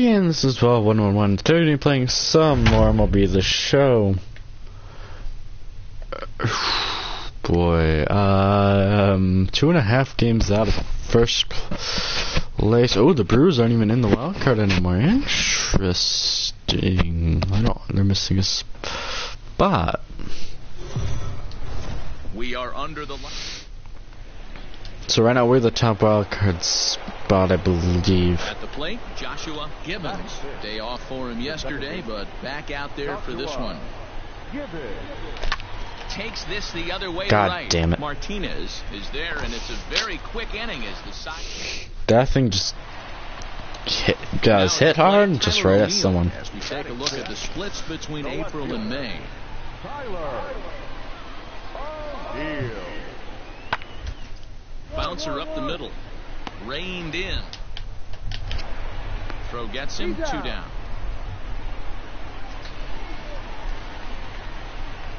And this is 12-111. Today we're playing some more MLB The Show. Boy, 2.5 games out of first place. Oh, the Brewers aren't even in the wild card anymore. Interesting. They're missing a spot. We are under the line. So right now we're the top wild card spot, I believe. At the plate, Joshua Gibbons. Day off for him yesterday, but back out there for this one. Takes this the other way. God right. damn it. Martinez is there, and it's a very quick inning as the side. That thing just hit hard and just right at someone. As we take a look at the splits between April and May. Bouncer up the middle. Reined in. Throw gets him, 2 down.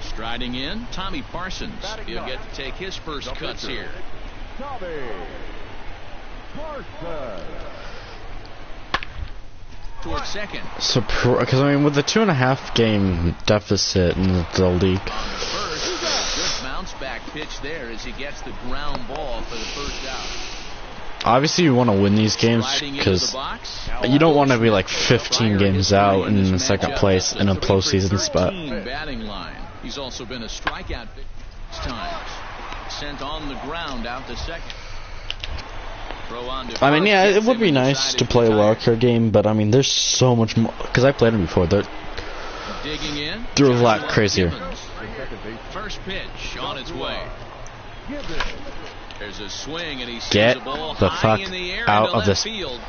Striding in, Tommy Parsons. He'll get to take his first cuts here. Towards second. So, because I mean, with the 2.5 game deficit in the league. Good bounce back pitch there as he gets the ground ball for the first out. Obviously, you want to win these games because you don't want to be like 15 games out in the second place in a postseason spot. Batting line. He's also been a strikeout times. Sent on the ground out to second. I mean, yeah, it would be nice to play a wildcard game, but I mean, there's so much more. Because I played them before. They're a lot crazier. First pitch on its way. There's a swing, and he Get sees the ball the high fuck in the air out into of this. left field.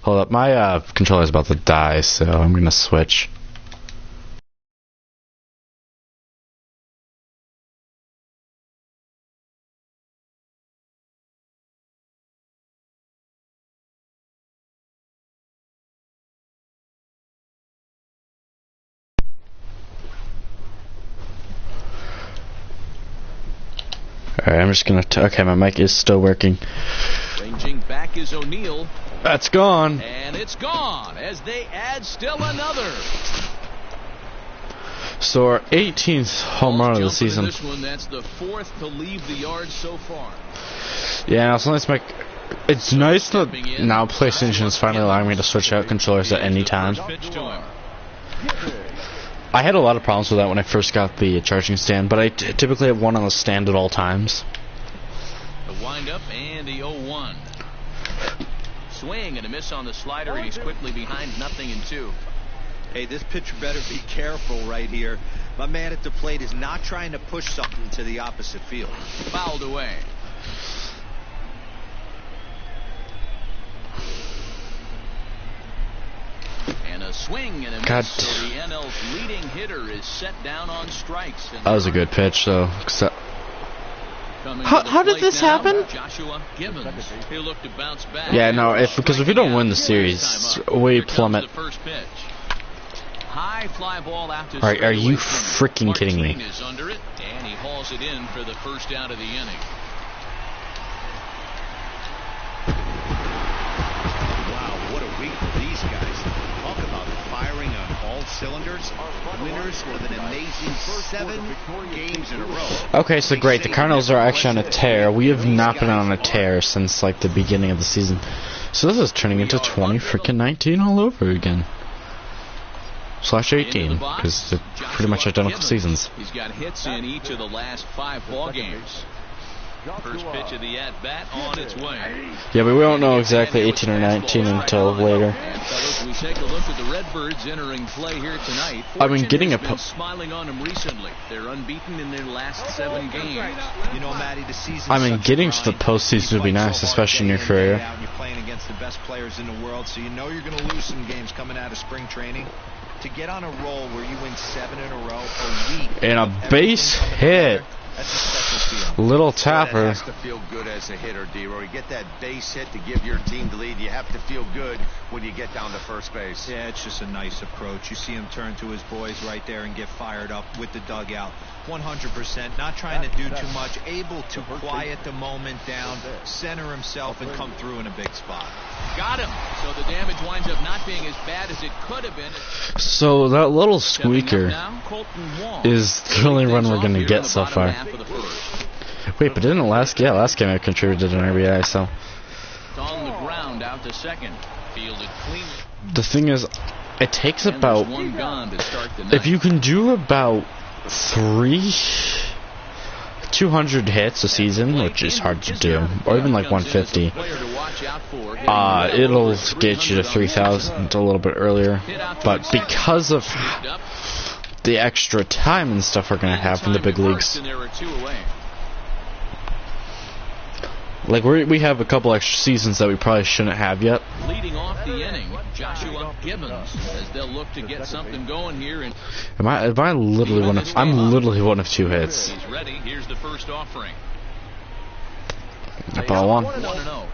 Hold up, my controller's about to die, so I'm gonna switch. Alright, I'm just gonna. Okay, my mic is still working. Ranging back is O'Neill. That's gone. And it's gone as they add still another. So our 18th home run of the season. This one, that's the 4th to leave the yard so far. Yeah, so let's make. It's nice that now PlayStation is finally allowing me to switch out controllers at any time. I had a lot of problems with that when I first got the charging stand, but I typically have one on the stand at all times. The windup and the 0-1. Swing and a miss on the slider, and he's quickly behind 0-2. Hey, this pitcher better be careful right here. My man at the plate is not trying to push something to the opposite field. Fouled away. And a swing and a miss, so the NL's leading hitter is set down on strikes. That was a good pitch, though. How did this happen? Joshua Gibbons. He'll look to bounce back. Yeah, no, because if we don't win the series, we plummet. High fly ball out to are you freaking kidding me? Is under it, and he hauls it in for the first out of the inning. Wow, what a week for these guys. Talk about firing on all cylinders. Winners with an amazing 7 games in a row. Okay, so great. The Cardinals are actually on a tear. We have not been on a tear since like the beginning of the season. So this is turning into 2019 all over again. /18, because they're pretty much identical seasons. He's got hits in each of the last 5 ball games. First pitch of the at-bat on its way. Yeah, but we won't know exactly 18 or 19 until later. And fellas, we take a look at the Redbirds entering play here tonight. I mean, getting been smiling on them recently. They're unbeaten in their last 7 games. You know, Matty, the season. I mean, getting to the postseason would be nice, especially in your career. You're playing against the best players in the world, so you know you're going to lose some games coming out of spring training. To get on a roll where you win 7 in a row a week. And a base hit. That's a special feeling. Little That tapper. has to feel good as a hitter, D-Roy. You get that base hit to give your team the lead. You have to feel good when you get down to first base. Yeah, it's just a nice approach. You see him turn to his boys right there and get fired up with the dugout. 100%, not trying to do too much, able to quiet the moment down, center himself, and come through in a big spot. Got him. So the damage winds up not being as bad as it could have been. So that little Stepping up squeaker now, Colton Wong. is the only run we're going to get so far. Wait, but didn't last game I contributed an RBI, so. It's on the ground out to second. Fielded cleanly. The thing is, it takes And about, there's one gone to start the if ninth. you can do about 200 hits a season, which is hard to do, or even like 150, it'll get you to 3,000 a little bit earlier. But because of the extra time and stuff we're going to have in the big leagues, like we have a couple extra seasons that we probably shouldn't have yet. Leading off the inning, Joshua Gibbons, as they'll look to get something going here. And Am I literally one of? I'm literally one of 2 hits. he's ready. Here's the first offering. Ball 1. 1-0.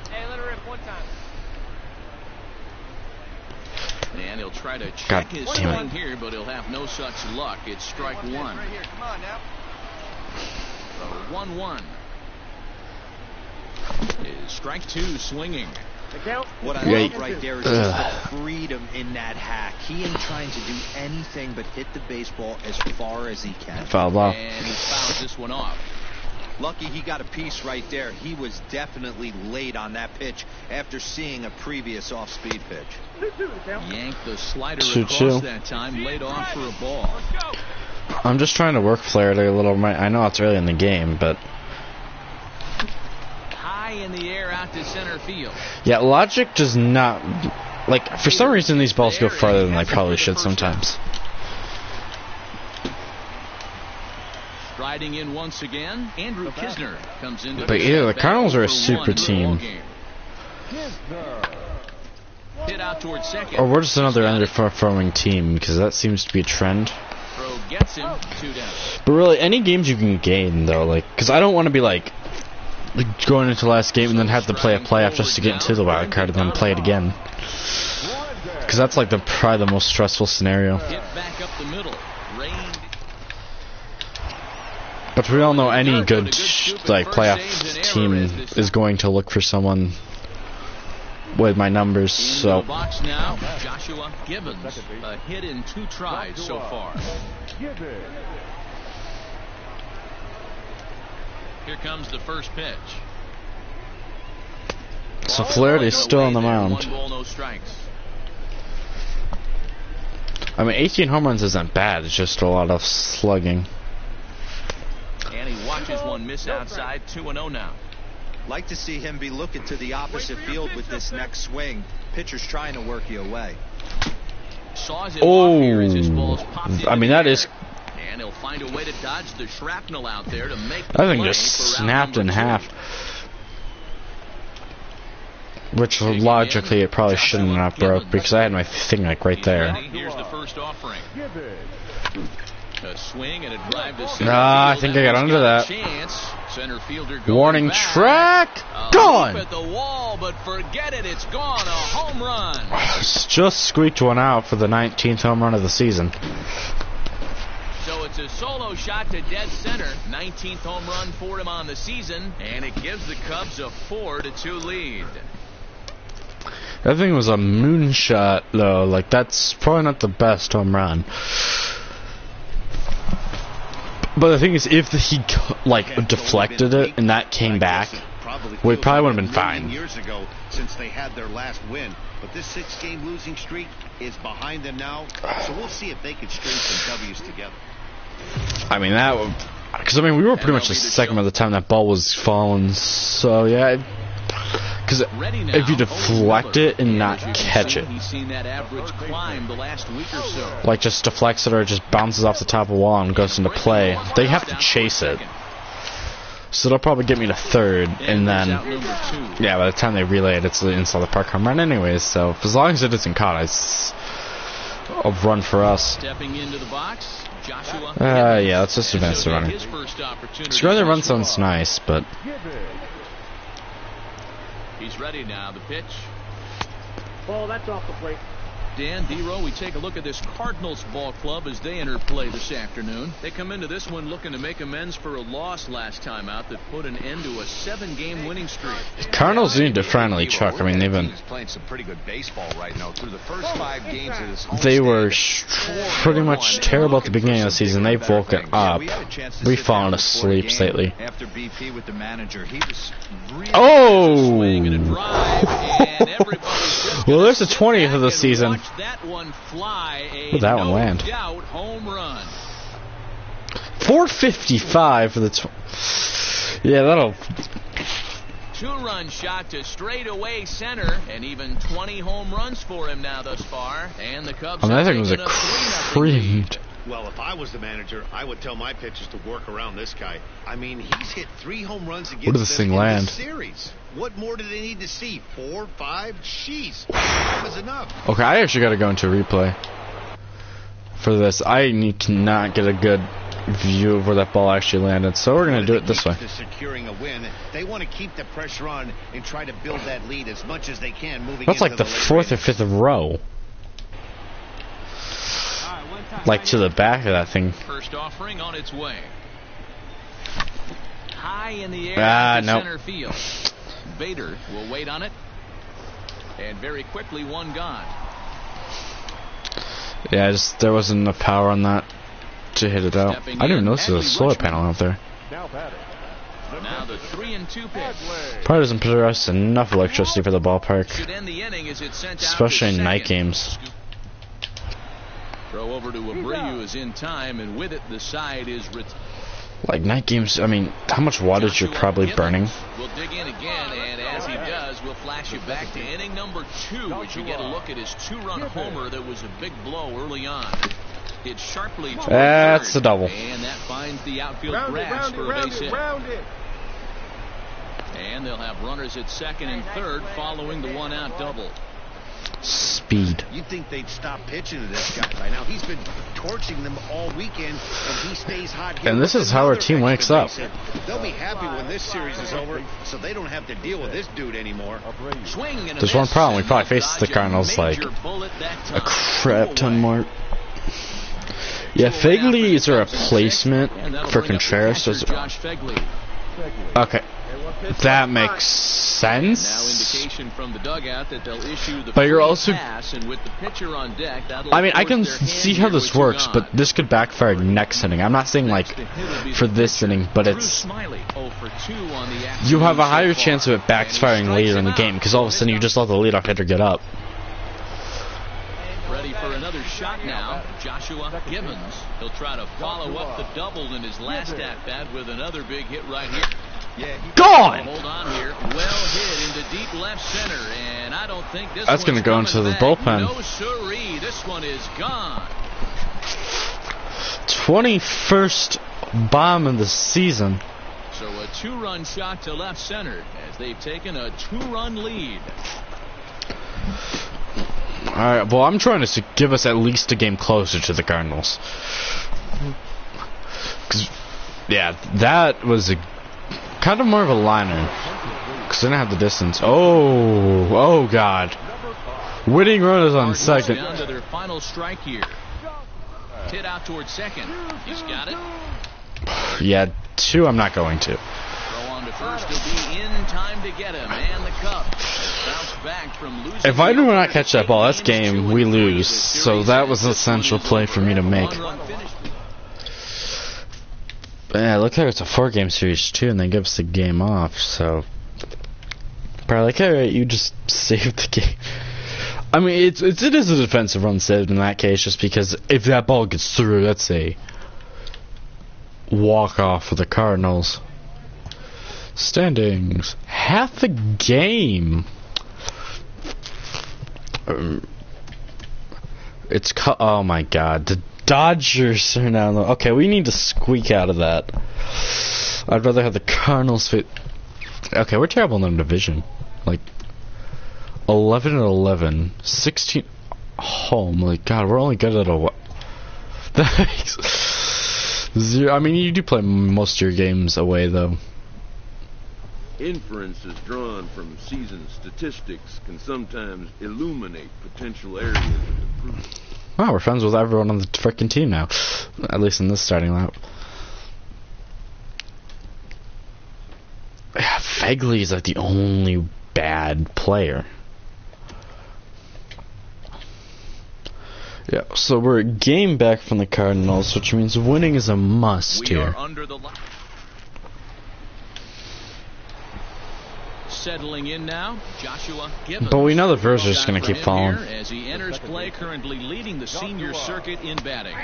Hey, let her rip one time. And he'll try to God check his damn it. swing here, but he'll have no such luck. It's strike one. Right here, come on now. So 1-1. Is strike 2 swinging. The count. What I Yeah, love right there is ugh. just the freedom in that hack. He ain't trying to do anything but hit the baseball as far as he can. Foul ball. And he fouls this one off. Lucky he got a piece right there. He was definitely late on that pitch after seeing a previous off-speed pitch. 2-2 the count. Yanked the slider 2-2. across that time, laid off for a ball. Let's go. I'm just trying to work Flaherty a little. I know it's early in the game, but High in the air out to center field. yeah, logic does not, like, for some reason these balls go farther than they probably should sometimes. Striding in once again, Andrew Kisner comes into. But yeah, the Cardinals are a super team. Hit out towards second. Or we're just another underperforming team, because that seems to be a trend. Throw gets him. 2 down. But really, any games you can gain, though, like, because I don't want to be like going into the last game and then have to play a playoff just to get into the wild card and then play it again. Because that's like probably the most stressful scenario. Hit back up the middle. Rained. But we all know any good like playoff team is going to look for someone with my numbers. In So the box now, Joshua Gibbons. A hit in 2 tries so far. Here comes the first pitch. Flaherty's still on the mound. 1 ball, no strikes. I mean, 18 home runs isn't bad. It's just a lot of slugging. And he watches one miss outside. 2-0 now. Like to see him be looking to the opposite field with this next swing. Pitcher's trying to work you away. Saws it off here as his ball's popped into I mean, the that air. is. And he'll find a way to dodge the shrapnel out there to make the That thing play just for round snapped in number 2. half. Which logically it probably shouldn't have broke because I had my thing like right He's there. ready. Here's the first offering. A swing and a drive to center Ah, I field, think and I got he's under got a that. Chance. Center fielder going Warning back. track! A Gone! leap at the wall, but forget it. It's gone. A home run. Just squeaked one out for the 19th home run of the season. So it's a solo shot to dead center. 19th home run for him on the season, and it gives the Cubs a 4-2 lead. That thing was a moonshot, though. Like, that's probably not the best home run. But the thing is, if he, like, deflected it and that came back, we probably would have been fine. Years ago, since they had their last win, but this 6-game losing streak is behind them now. So we'll see if they can string some W's together. I mean, that would... Because, I mean, we were pretty much the second by the time that ball was falling. So, yeah... Because if you deflect it and not catch it, He's seen that average climb the last week or so. like just deflects it or just bounces off the top of the wall and goes into play, they have to chase it. So they'll probably get me to third, and then, yeah, by the time they relay it, it's the inside the park home run anyways. So as long as it isn't caught, a run for us. Stepping into the box, Joshua. Yeah, let's just advance the runner. Score the run sounds nice, but he's ready now. The pitch. Ball, that's off the plate. Dan Dero, we take a look at this Cardinals ball club as they enter play this afternoon. They come into this one looking to make amends for a loss last time out that put an end to a 7-game winning streak. Cardinals need to finally chuck. I mean, they've been. He's playing some pretty good baseball right now. Through the first 5 games of this They were pretty much terrible at the beginning of the season. They've woken up. We've fallen asleep lately. After BP with the manager, he was really Swing and a Oh! drive, and everybody's just Well, gonna there's the sit 20th back of the and season. watch that one fly. Where'd that one land? No doubt home run. 455 for the. Yeah, that'll. 2-run shot to straightaway center, and even 20 home runs for him now thus far. And the Cubs. I mean, I have think it was a taken 3-0 lead. creamed. Well, if I was the manager, I would tell my pitchers to work around this guy. I mean, he's hit 3 home runs against Where did this them thing in land? this series. What more do they need to see? 4, 5? Jeez, 5 is enough. Okay, I actually got to go into replay for this. I need to not get a good view of where that ball actually landed, so we're gonna do it this way. To securing a win, they want to keep the pressure on and try to build that lead as much as they can moving That's into like the later 4th or innings. 5th row, like to the back of that thing. First offering on its way. High in the air Ah, to nope. center field. Bader will wait on it. And very quickly, one gone. Yeah, just there wasn't enough power on that to hit it out. I didn't even notice there was a solar panel out there. Now batting. Now the 3-2 pitch. Probably doesn't produce enough electricity for the ballpark, Should end the inning as it's sent out especially to in night second. games. Throw over to Abreu is in time, and with it, the side is Like night games, I mean, how much wattage you're probably burning? We'll dig in again, and as he does, we'll flash you back to inning number 2 as you get a look at his 2-run homer that was a big blow early on. Hit sharply toward That's third, the double. and that finds the outfield Round it, grass round it, for a round base it, hit. round it. And they'll have runners at second and third following the 1-out double. Speed. You'd think they'd stop pitching to this guy by now. He's been torching them all weekend, and he stays hot here. And this with is how our another team wakes extra up. base hit. They'll be happy when this series is over, so they don't have to deal with this dude anymore. Swing and a There's one miss, problem. We and probably they'll faced the dodge a Cardinals like major bullet that a time. crap ton more. Yeah, Fegley is a replacement And that'll for bring up the Contreras. catcher, Josh Fegley. Okay, that makes Now sense. indication from the dugout that they'll issue the But you're free also- pass, and with the pitcher on deck, that'll I mean, I force can their hand see how here this with two works, gone. but this could backfire next inning. I'm not saying like Next to hit will be for the this pitcher, inning, but Drew it's Smiley, 0 for 2 on the you have a afternoon higher so chance far. of it And he backfiring strikes later in him the out. game because all of a sudden you just let the leadoff hitter get up. Ready for another shot now, Joshua Gibbons. He'll try to follow up the double in his last at-bat with another big hit right here. Gone! Hold on here. Well hit into deep left center, and I don't think this That's going gonna to go into the bullpen. No siree, this one is gone. 21st bomb of the season. So a 2-run shot to left center as they've taken a 2-run lead. All right. Well, I'm trying to give us at least a game closer to the Cardinals. 'Cause, yeah, that was a kind of more of a liner. Because I didn't have the distance. Oh God. Winning run is on Cardinals second. down to their final strike here. Hit out towards second. He's got it. Yeah, 2 I'm not going to. Throw on to first. He'll be in time to get him. And the Cubs bounce back from losing. If I the do not opener catch to that ball, that's games game 2 we and 3. lose. The So series that ends. was an This one essential is play for me to over. make. One-run finish. Yeah, it looks like it's a 4-game series too, and they give us the game off. So probably like, all right, you just saved the game. I mean, it is a defensive run saved in that case, just because if that ball gets through, that's a walk off for the Cardinals. Standings, half a game. Oh my God, the Dodgers are now. Okay, we need to squeak out of that. I'd rather have the Cardinals fit. Okay, we're terrible in the division. Like 11-11, 16. Oh my god, we're only good at a what? Zero. I mean, you do play most of your games away, though. Inferences drawn from season statistics can sometimes illuminate potential areas of improvement. Wow, we're friends with everyone on the freaking team now. At least in this starting lap. Yeah, Fegley is like the only bad player. Yeah, so we're a game back from the Cardinals, which means winning is a must We here. are under the line. Settling in now, Joshua Gibbons. But we know the Brewers are just going to keep For him falling. here As he enters play, currently leading the senior circuit in batting.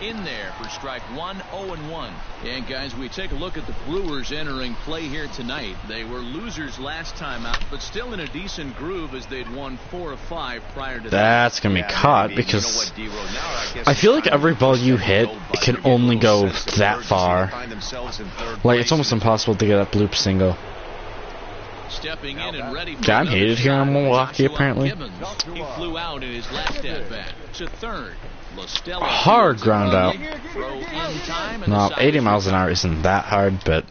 In there for strike 1, 0-1. And guys, we take a look at the Brewers entering play here tonight. They were losers last time out, but still in a decent groove as they'd won 4 of 5 prior to that. That's going to be caught because I feel like every ball you hit it can only go that far. Like, it's almost impossible to get that bloop single. Stepping in and ready for Yeah, I'm another hated here in shot. Milwaukee, Joshua apparently. Gibbons. He flew out in his last at bat to third. LaStella Hard fields ground it. out. Throw in time and No, the side 80 is miles an returned. hour isn't that hard, but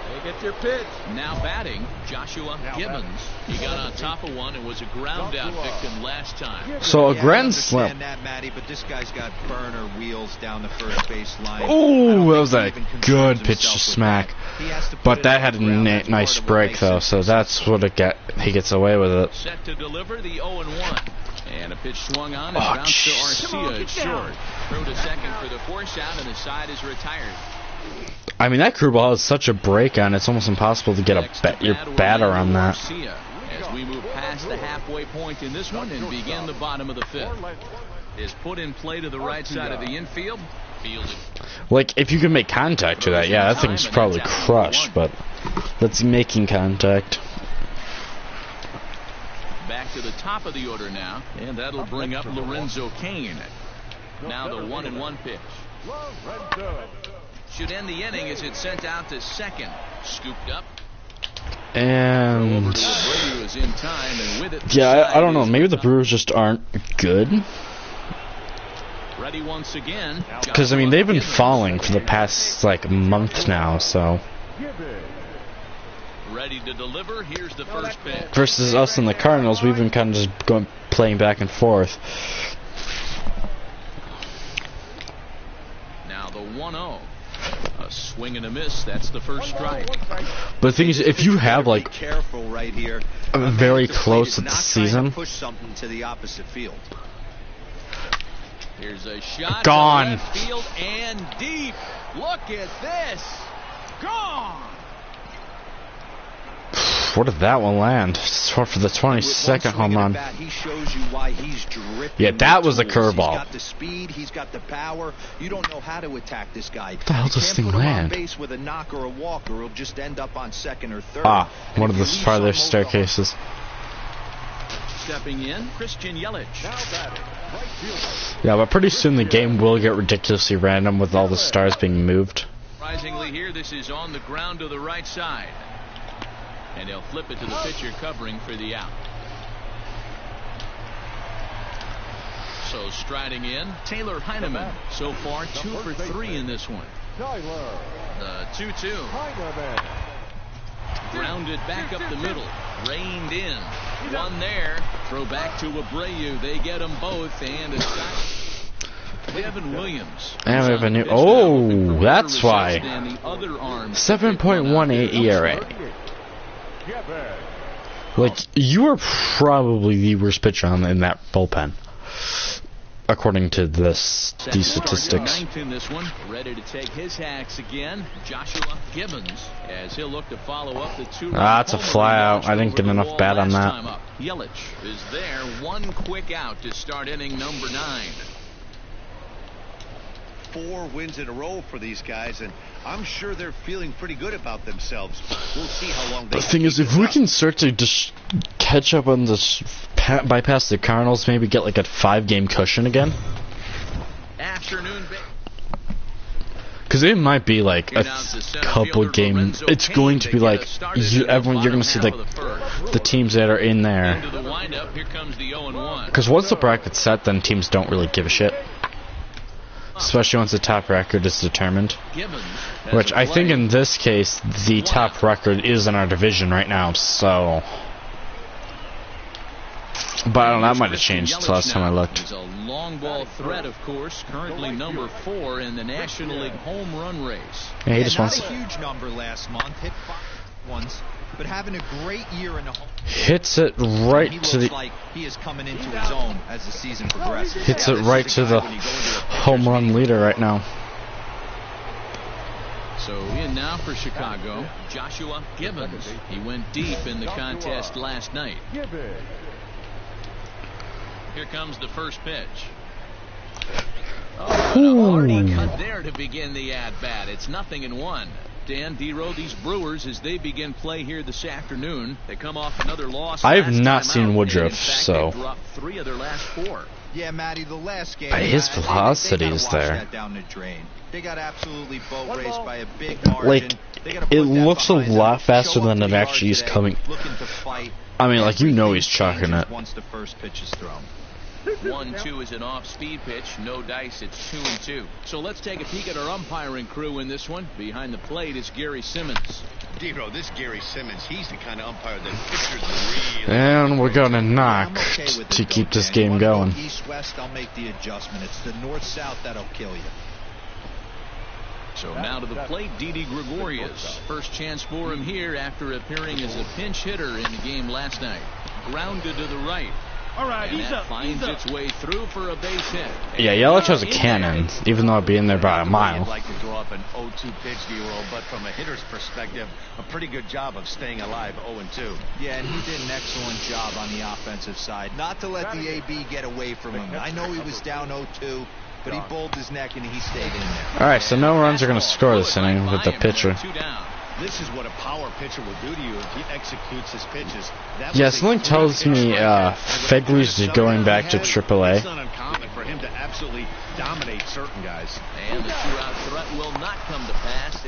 They get your pitch. Now batting, Joshua Gibbons. He got on top of one and was a ground out victim last time. so a Yeah, I grand understand slam. that, Matty, but this guy's got burner wheels down the first base line. Ooh, that was I a don't think he even good concerns pitch to himself with smack. that. He has to put But it that on had the a ground. That's nice part of what break makes though, it so that's what he gets away with it. Set to deliver the 0-1. And a pitch swung on and Oh, bounced to jeez. Arcia. It's short. Throw to second for the force out, and the side is retired. I mean, that curveball has such a break on it's almost impossible to get your batter on that. Garcia, as we move past the halfway point in this one and begin the bottom of the fifth. Is put in play to the right side of the infield. Fielded. Like, if you can make contact to that, yeah, that thing's probably crushed, but that's making contact. Back to the top of the order now, and that'll bring up Lorenzo Cain. Now the 1-1 pitch. Should end the inning as it's sent out to second. Scooped up. And Over to Abreu is in time, and with it. the yeah, I side don't know. is Maybe the up. Brewers just aren't good. Ready once again. Because, I mean, they've been Gibbons. falling for the past, like, month now, so. Ready to deliver. Here's the first pitch. Versus us and the Cardinals, we've been kind of just playing back and forth. Now the 1-0. A swing and a miss. That's the first strike. But the thing is, if you have, like, Be careful right here. very The plate close is to the not trying season. to push something to the opposite field. Here's a shot. Gone. To left field and deep. Look at this. Gone. Where did that one land? For the With one 22nd home swing run. at bat, he shows you why he's dripping Yeah, that with was a tools. curveball. He's got the speed, he's got the power. You don't know how to attack this guy. What the hell You does this can't thing put him on land? base with a knock or a walk, or he'll just end up on second or third. Ah, And one if of you the leave farther some open- staircases. Stepping in, Christian Yelich. Yeah, but pretty soon the game will get ridiculously random with all the stars being moved. Surprisingly here, this is on the ground to the right side. And he'll flip it to the pitcher covering for the out. So striding in, Taylor Heineman. So far 2 for 3 in this one. The 2-2. Grounded back up the middle. Reined in. One there. Throw back to Abreu. They get them both. And it's got Devin Williams. And we have a new. Pitch now with the Oh, career that's why. reception and the other arm. 7.18 ERA. Like, you are probably the worst pitcher in that bullpen, according to these statistics. Ninth in this one, ready to take his hacks again. Joshua Gibbons, as he'll look to follow up the 2-run That's a homer fly he out. notched I didn't over get the enough wall bat on last that. time up. Yelich is there, one quick out to start inning number 9. 4 wins in a row for these guys, and I'm sure they're feeling pretty good about themselves. We'll see how long they The thing keep is, if this we up. can start to just catch up on this, bypass the Cardinals, maybe get like a 5-game cushion again. Afternoon. Because it might be like a Here now to center couple fielder game. Lorenzo It's Cain going to to be get like us started in the everyone. You're going to see bottom like half of the first. the teams that are in there. Into the windup, here comes the 0-1. Because once the bracket's set, then teams don't really give a shit. Especially once the top record is determined. Gibbons has Which a I think play. in this case, the top record is in our division right now, so... But I don't know, that might have changed since last time I looked. He's a long ball threat, of course, currently number 4 in the National League home run race. Yeah, he just not wants... a huge number last month, hit 5 once, but having a great year in the home. Hits it right He to looks the... like he is coming into his own as the season progresses. Hits Yeah, it this right is to a guy the when you go into a home run leader right now. So in now for Chicago, Joshua Gibbons. He went deep in the contest last night. Here comes the first pitch. Oh, and a hardy cut there to begin the at-bat. It's 0-1. Dan Dero, these Brewers, as they begin play here this afternoon, they come off another loss. I have last not time seen out, Woodruff, and in fact, so- they dropped 3 of their last 4. Yeah, Matty, the last game. His they velocity gotta is wash there. that down the drain. They got absolutely boat raced by a big margin. Like, They gotta put it that looks a behind lot them. faster Show up than to it the actually yard is today, coming. looking to fight. I mean, like, you know he's Everything chucking changes it. Once the first pitch is thrown. 1-2 is an off-speed pitch. No dice. It's 2-2. So let's take a peek at our umpiring crew in this one. Behind the plate is Gary Simmons. Dero, this Gary Simmons, he's the kind of umpire that pitchers really... And we're gonna knock I'm okay with it, to though, keep this Dan. You game wanna go going. East-west, I'll make the adjustment. It's the north-south that'll kill you. So now to the plate, Didi Gregorius. First chance for him here after appearing as a pinch hitter in the game last night. Grounded to the right. All right, And he's that up. finds its way through for a base hit. Yeah, Yelich has a cannon, even though I'd be in there by a You'd mile. like to draw up an 0-2 pitch, Dero, but from a hitter's perspective, a pretty good job of staying alive 0-2. Yeah, and he did an excellent job on the offensive side. Not to let the AB get away from him. I know he was down 0-2, but he bowled his neck and he stayed in there. Alright, so no runs are gonna score this inning with the pitcher. 2 down. This is what a power pitcher will do to you if he executes his pitches. That Yeah, was a something tells terrific me strike. And with Fegley's the going back to It's AAA. not uncommon for him to absolutely dominate certain guys. And the 2-out threat will not come to pass.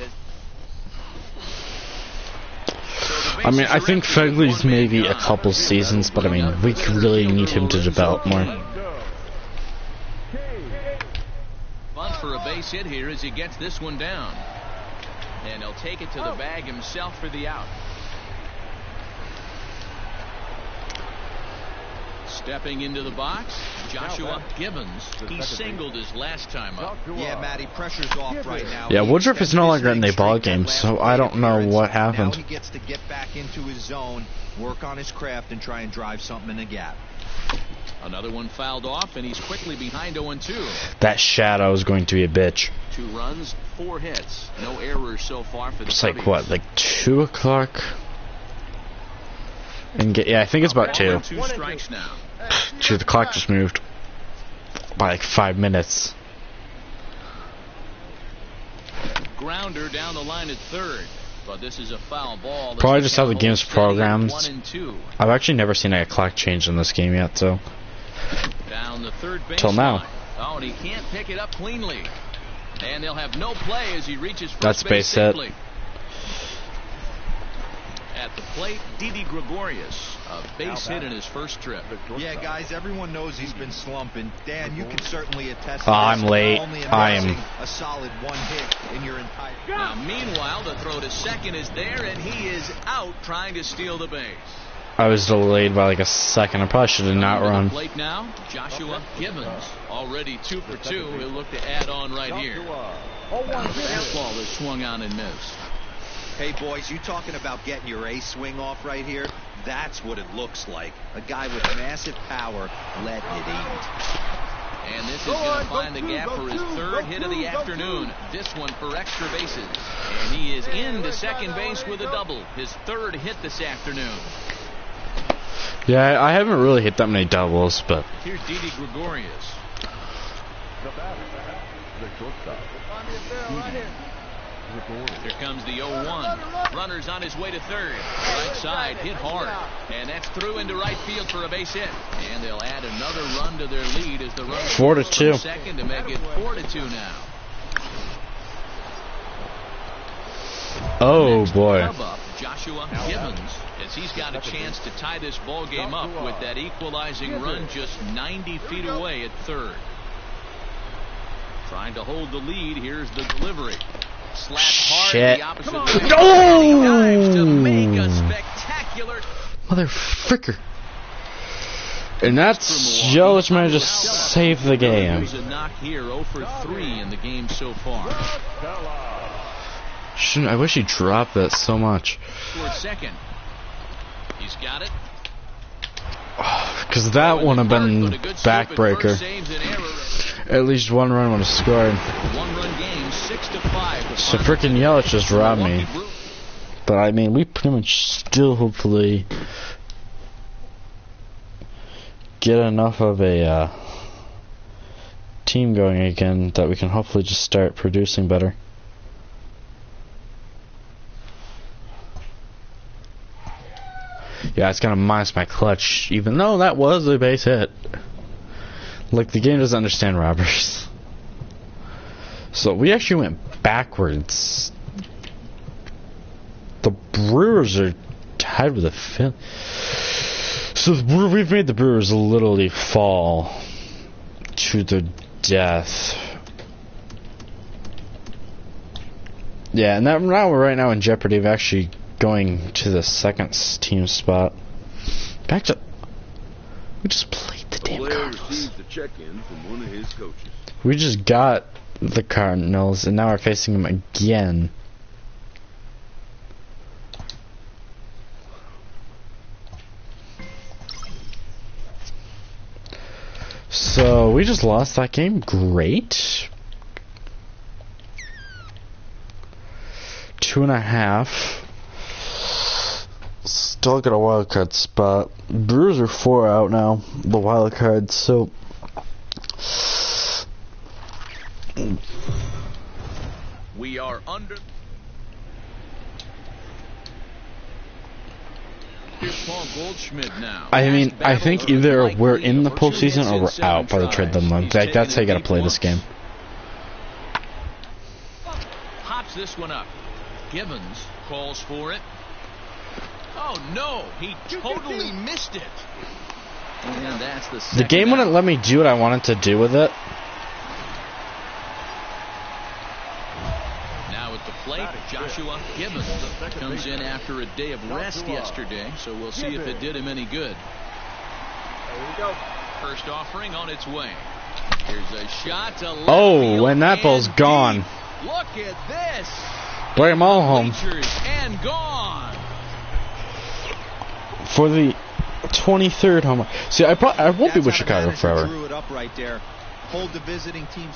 I mean, I think Fegley's maybe a couple seasons, but I mean, we really need him to develop more. Bunt for a base hit here as he gets this one down. And he'll take it to the bag himself for the out. Stepping into the box, Joshua Gibbons. He singled his last time up. Yeah, Matty, pressure's off right now. Yeah, He Woodruff is no extended longer in the his ball streak that game, last so I don't know appearance. what happened. Now he gets to get back into his zone, work on his craft, and try and drive something in the gap. Another one fouled off, and he's quickly behind 0-2. That shadow is going to be a bitch. 2 runs, 4 hits. No errors so far for the It's like, Cubbies. what, like 2 o'clock? And yeah, I think it's about 2. 2 strikes now. Gee, the clock just moved by like 5 minutes. Grounder down the line at third. But this is a foul ball. Probably just how the game's Steady, programmed. 1-2. I've actually never seen a clock change in this game yet, so. Down the third base Till now. line. Oh, and he can't pick it up cleanly. And they'll have no play as he reaches first That's base hit. safely. At the plate, Didi Gregorius. A base hit in his first trip. Yeah, guys, everyone knows he's been slumping. Dan, you can certainly attest to Oh, this. I'm late. Only I am- amassing a solid 1 hit in your entire... Now, meanwhile, the throw to second is there, and he is out trying to steal the base. I was delayed by like a second. I probably should have not To the run. plate now, Joshua Gibbons. Already 2 for 2. He'll look to add on right here. Fastball is swung on and missed. Hey, boys, you talking about getting your ace swing off right here? That's what it looks like. A guy with massive power let it eat. And this is going to find the gap for his third hit of the afternoon. This one for extra bases. And he is into second base with a double. His third hit this afternoon. Yeah, I haven't really hit that many doubles, but Here's Didi Gregorius. Here comes the 0-1. Runners on his way to third. Right side, hit hard. And that's through into right field for a base hit. And they'll add another run to their lead as the run 4-2. second to make it 4-2 now. oh Next boy. club up, Joshua Gibbons, as he's got a chance to tie this ball game up with that equalizing run just 90 feet away at third. Trying to hold the lead. Here's the delivery. Slap hard Shit. the opposite direction. Dives to make a spectacular Mother fricker. And that's Yelich managed to save the game. a knock here, 0 for 3 in the game so far. I wish he dropped that so much. Towards second. He's got it. Because that would have been backbreaker. At least one run would have scored. One-run game, 6-5. So freaking Yelich just robbed me. But I mean, we pretty much still hopefully get enough of a team going again that we can hopefully just start producing better. Yeah, it's gonna minus my clutch, even though that was a base hit. Like, the game doesn't understand robbers. So we actually went backwards. The Brewers are tied with the Phillies. So we've made the Brewers literally fall to their death. Yeah, and that now we're right now in jeopardy of actually going to the second team spot. Back to... We just played the damn Blair Cardinals. received a check-in from one of his coaches. We just got the Cardinals, and now we're facing them again. So, we just lost that game. Great. 2.5. Still got a wild card spot. Brewers are 4 out now, the wild card, so We are under. Here's Paul Goldschmidt now. I mean, I think either we're in the postseason or we're out by the trade deadline. Like, that's how you gotta play this game. Pops this one up. Gibbons calls for it. Oh no, he totally missed it. And that's the The game wouldn't let me do what I wanted to do with it. Now at the plate, Joshua Gibbons comes in after a day of rest yesterday, so we'll see if it did him any good. There we go. First offering on its way. Here's a shot to left Oh, field and that ball's and gone. deep. Look at this. Bring them all home Bleachers and gone. for the 23rd home. See, I won't be with Chicago forever. Drew it up right there. Hold the visiting teams.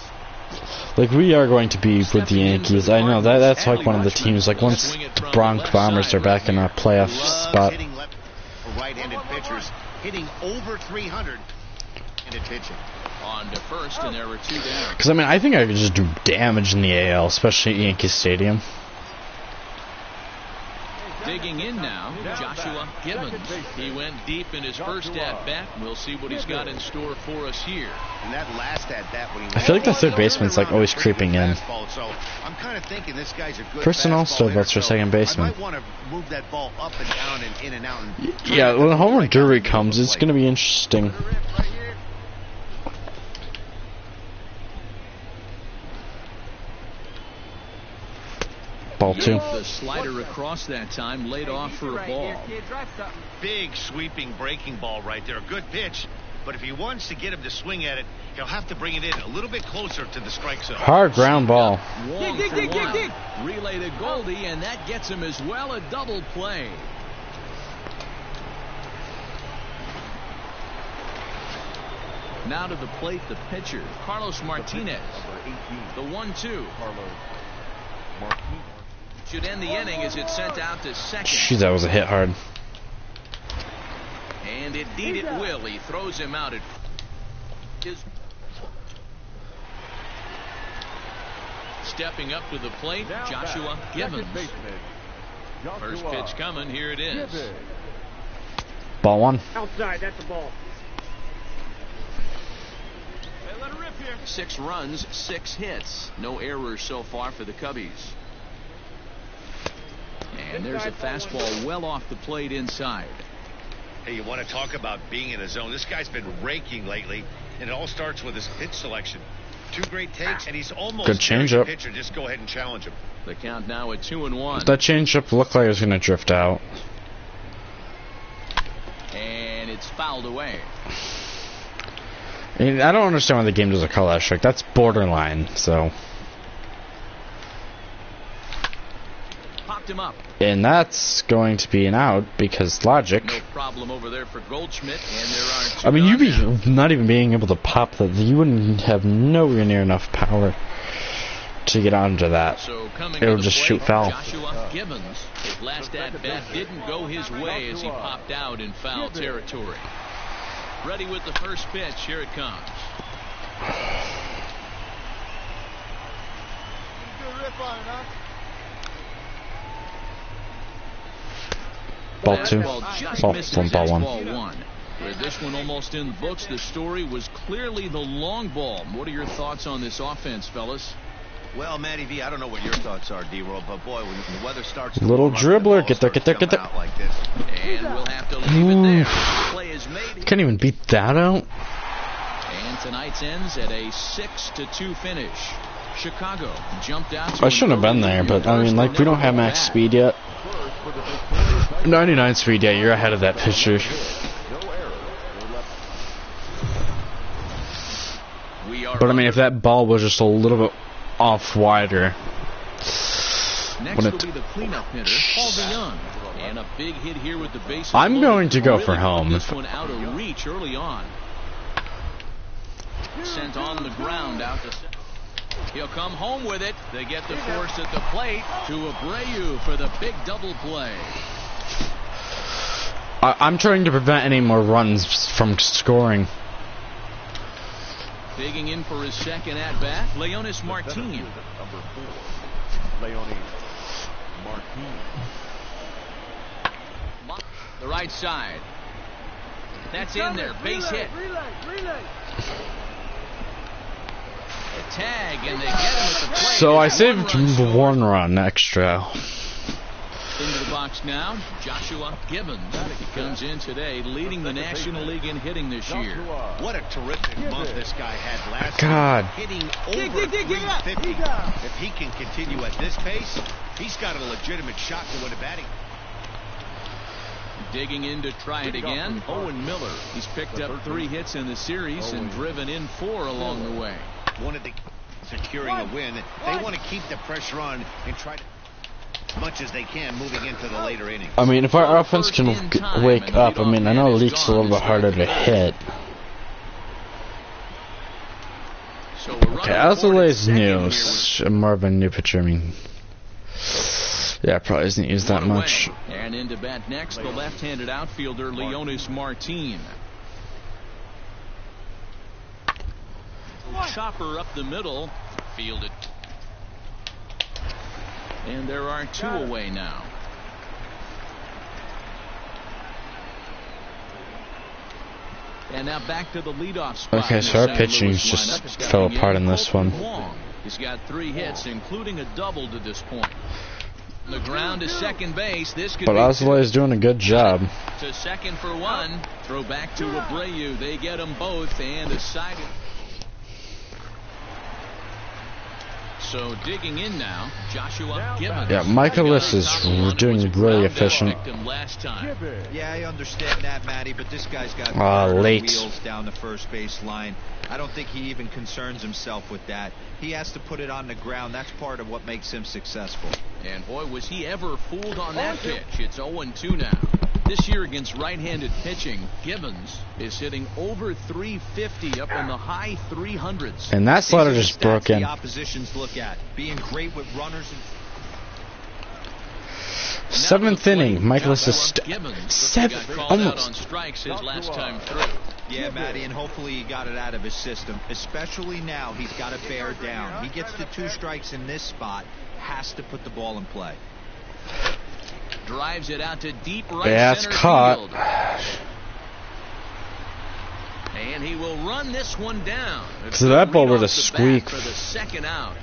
Like, we are going to be with the Yankees. I know that's like one of the teams. Like, once the Bronx Bombers are back in a playoff spot. Hitting left for right-handed pitchers, hitting over 300 handed pitching. On to first, and there were 2 down. Because, I mean, I think I could just do damage in the AL, especially at Yankee Stadium. Digging in now, Joshua Gibbons. He went deep in his first at-bat. We'll see what he's got in store for us here. And that last at-bat when he I feel like the third baseman's, like, always creeping in. So I'm kind of thinking this guy's a good First and also, fastball that's hitter, for second baseman. I might want to move that ball up and down and in and out. And Yeah, when home run derby comes, it's going to be interesting. Ball 2. The slider across that time, laid off for a ball. Big sweeping breaking ball right there. Good pitch. But if he wants to get him to swing at it, he'll have to bring it in a little bit closer to the strike zone. Hard ground ball. Wong for one. Relay to Goldie, and that gets him as well, a double play. Now to the plate, the pitcher, Carlos Martinez. The 1-2. Should end the inning as it's sent out to second. Jeez, that was a hit hard. And indeed it will. He throws him out at his. Stepping up to the plate, Joshua Gibbons. First pitch coming. Here it is. Ball 1. Outside, that's the ball. 6 runs, 6 hits. No errors so far for the Cubbies. And there's a fastball well off the plate inside. Hey, you want to talk about being in a zone? This guy's been raking lately, and it all starts with his pitch selection. 2 great takes, and he's almost good changeup. pitcher. Just go ahead and challenge him. The count now at 2-1. That changeup looked like it was going to drift out. And it's fouled away. I mean, I don't understand why the game doesn't call that strike. That's borderline, so. Popped him up. And that's going to be an out because logic. No problem over there for Goldschmidt, and there are 2 I mean, you'd be now. not even being able to pop that. You wouldn't have nowhere near enough power to get onto that. So coming It'll to the just plate, shoot foul. Joshua Gibbons. His last at bat didn't go his way as he popped out in foul territory. Ready with the first pitch. Here it comes. Ball 2. Just Ball, misses ball 1. ball 1. With this one almost in the books, the story was clearly the long ball. What are your thoughts on this offense, fellas? Well, Matty V, I don't know what your thoughts are, D-Roll, but boy, when the weather starts to Little warm up, dribbler. the ball Get there, get there, starts get there. coming out like this. And we'll have to leave it there. The play is made. Can't even beat that out. And tonight's ends at a 6-2 finish. Chicago jumped out to I shouldn't have been there, but I mean, like, we don't have max speed yet. 99 speed, yeah, you're ahead of that pitcher. But I mean, if that ball was just a little bit off wider. Next will be the cleanup hitter, Paul DeYoung. And a big hit here with the bases. I'm going to go really for home. This one out of reach early on. Sent on the ground out to center. He'll come home with it. They get the force at the plate to Abreu for the big double play. I'm trying to prevent any more runs from scoring. Digging in for his second at-bat, Leonis Martin. The right side. That's in there. Base hit. A tag, and they get him at the plate. So I saved 1 run extra. Into the box now, Joshua Gibbons. He comes in today leading the National League in hitting this year. What a terrific month this guy had last God. year. Hitting over 350. If he can continue at this pace, he's got a legitimate shot to win a batting. Digging in to try it again, Owen Miller. He's picked up 3 hits in the series and driven in 4 along the way. Wanted to securing a win. They want to keep the pressure on and try to as much as they can moving into the later innings. I mean, if our offense can wake up, I mean, I know Leak's a little bit harder to hit. Okay, Alzolay is new. More of a new pitcher, I mean. Yeah, probably isn't used that much. And into bat next, the left-handed outfielder, Leonis Martin. Chopper up the middle, fielded. And there are 2 away now. And now back to the leadoff spot. Okay, so our pitching just fell apart in this one. He's got 3 hits, including a double to this point. The ground to second base. This could but be Alzolay is doing a good job. to second for 1. Throw back to Abreu. They get them both, and a side. So digging in now, Joshua Gibbons. Yeah, Michaelis is doing really efficient. Last time. Yeah, I understand that, Matty, but this guy's got late. wheels down the first base line. I don't think he even concerns himself with that. He has to put it on the ground. That's part of what makes him successful. And boy, was he ever fooled on that pitch. It's 0-2 now. This year against right-handed pitching, Gibbons is hitting over 350 up in the high 300s. And that slider just broke in. The oppositions look at being great with runners. 7th inning, Michaelis is almost. On strikes his last time through. Yeah, Matty, and hopefully he got it out of his system. Especially now, he's got to bear down. He gets the 2 strikes in this spot, has to put the ball in play. Drives it out to deep right That's center caught. field. And he will run this one down. So that ball were to squeak. For the second out.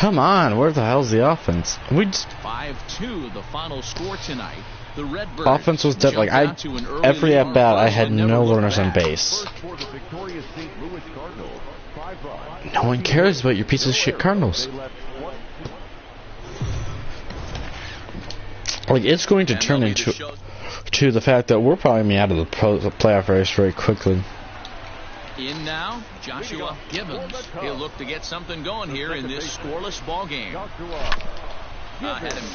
Come on, where the hell's the offense? We just, 5-2 the final score tonight. The Redbirds offense was dead. Like every at bat, I had no runners on base. No one cares about your piece of shit Cardinals. Like it's going to turn into the fact that we're probably going to be out of the playoff race very quickly. In now, Joshua Gibbons. He'll look to get something going here in this scoreless ball game.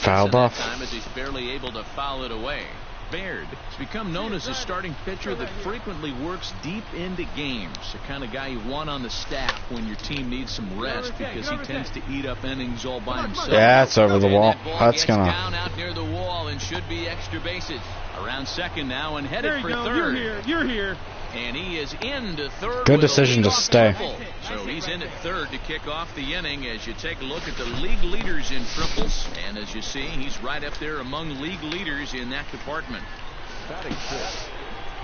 Fouled off. Time as he's barely able to foul it away. Baird has become known as a starting pitcher that frequently works deep into games. The kind of guy you want on the staff when your team needs some rest because he tends to eat up innings all by himself. Yeah, it's over the wall. That's gonna down out near the wall and should be extra bases. Around second now and headed for third. You're here. And he is into third. Good decision to stay. So he's in at third to kick off the inning as you take a look at the league leaders in triples. And as you see, he's right up there among league leaders in that department.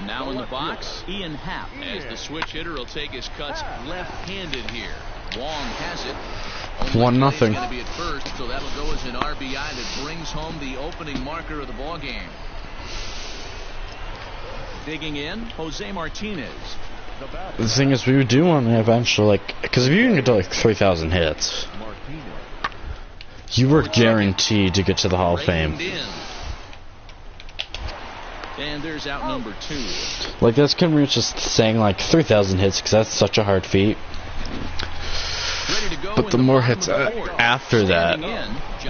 Now in the box, Ian Happ, as the switch hitter will take his cuts left-handed here. Wong has it. 1-0. Going to be at first, so that'll go as an RBI that brings home the opening marker of the ball game. Digging in, Jose Martinez. The thing is, we do want to eventually, like, because if you can get to like 3,000 hits, you were guaranteed to get to the Hall of Fame. And there's out number 2. Like that's kind of just saying like 3,000 hits because that's such a hard feat. But the more hits after that,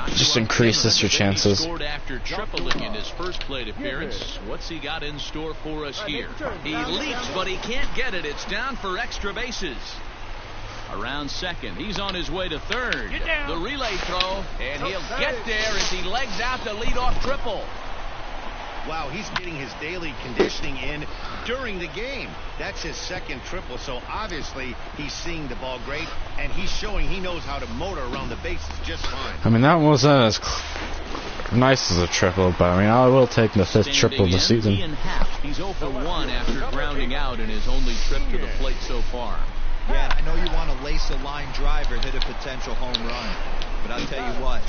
just increases your chances. Scored after tripling in his first plate appearance. What's he got in store for us here? He leaps, but he can't get it. It's down for extra bases. Around second, he's on his way to third. The relay throw, and he'll get there as he legs out the leadoff triple. Wow, he's getting his daily conditioning in during the game. That's his second triple, so obviously he's seeing the ball great, and he's showing he knows how to motor around the bases just fine. I mean, that wasn't as nice as a triple, but I mean, I will take the 5th triple of the season. Ian Happ, he's 0 for 1 after grounding out in his only trip to the plate so far. Yeah, I know you want to lace a line drive or hit a potential home run. But I'll tell you what,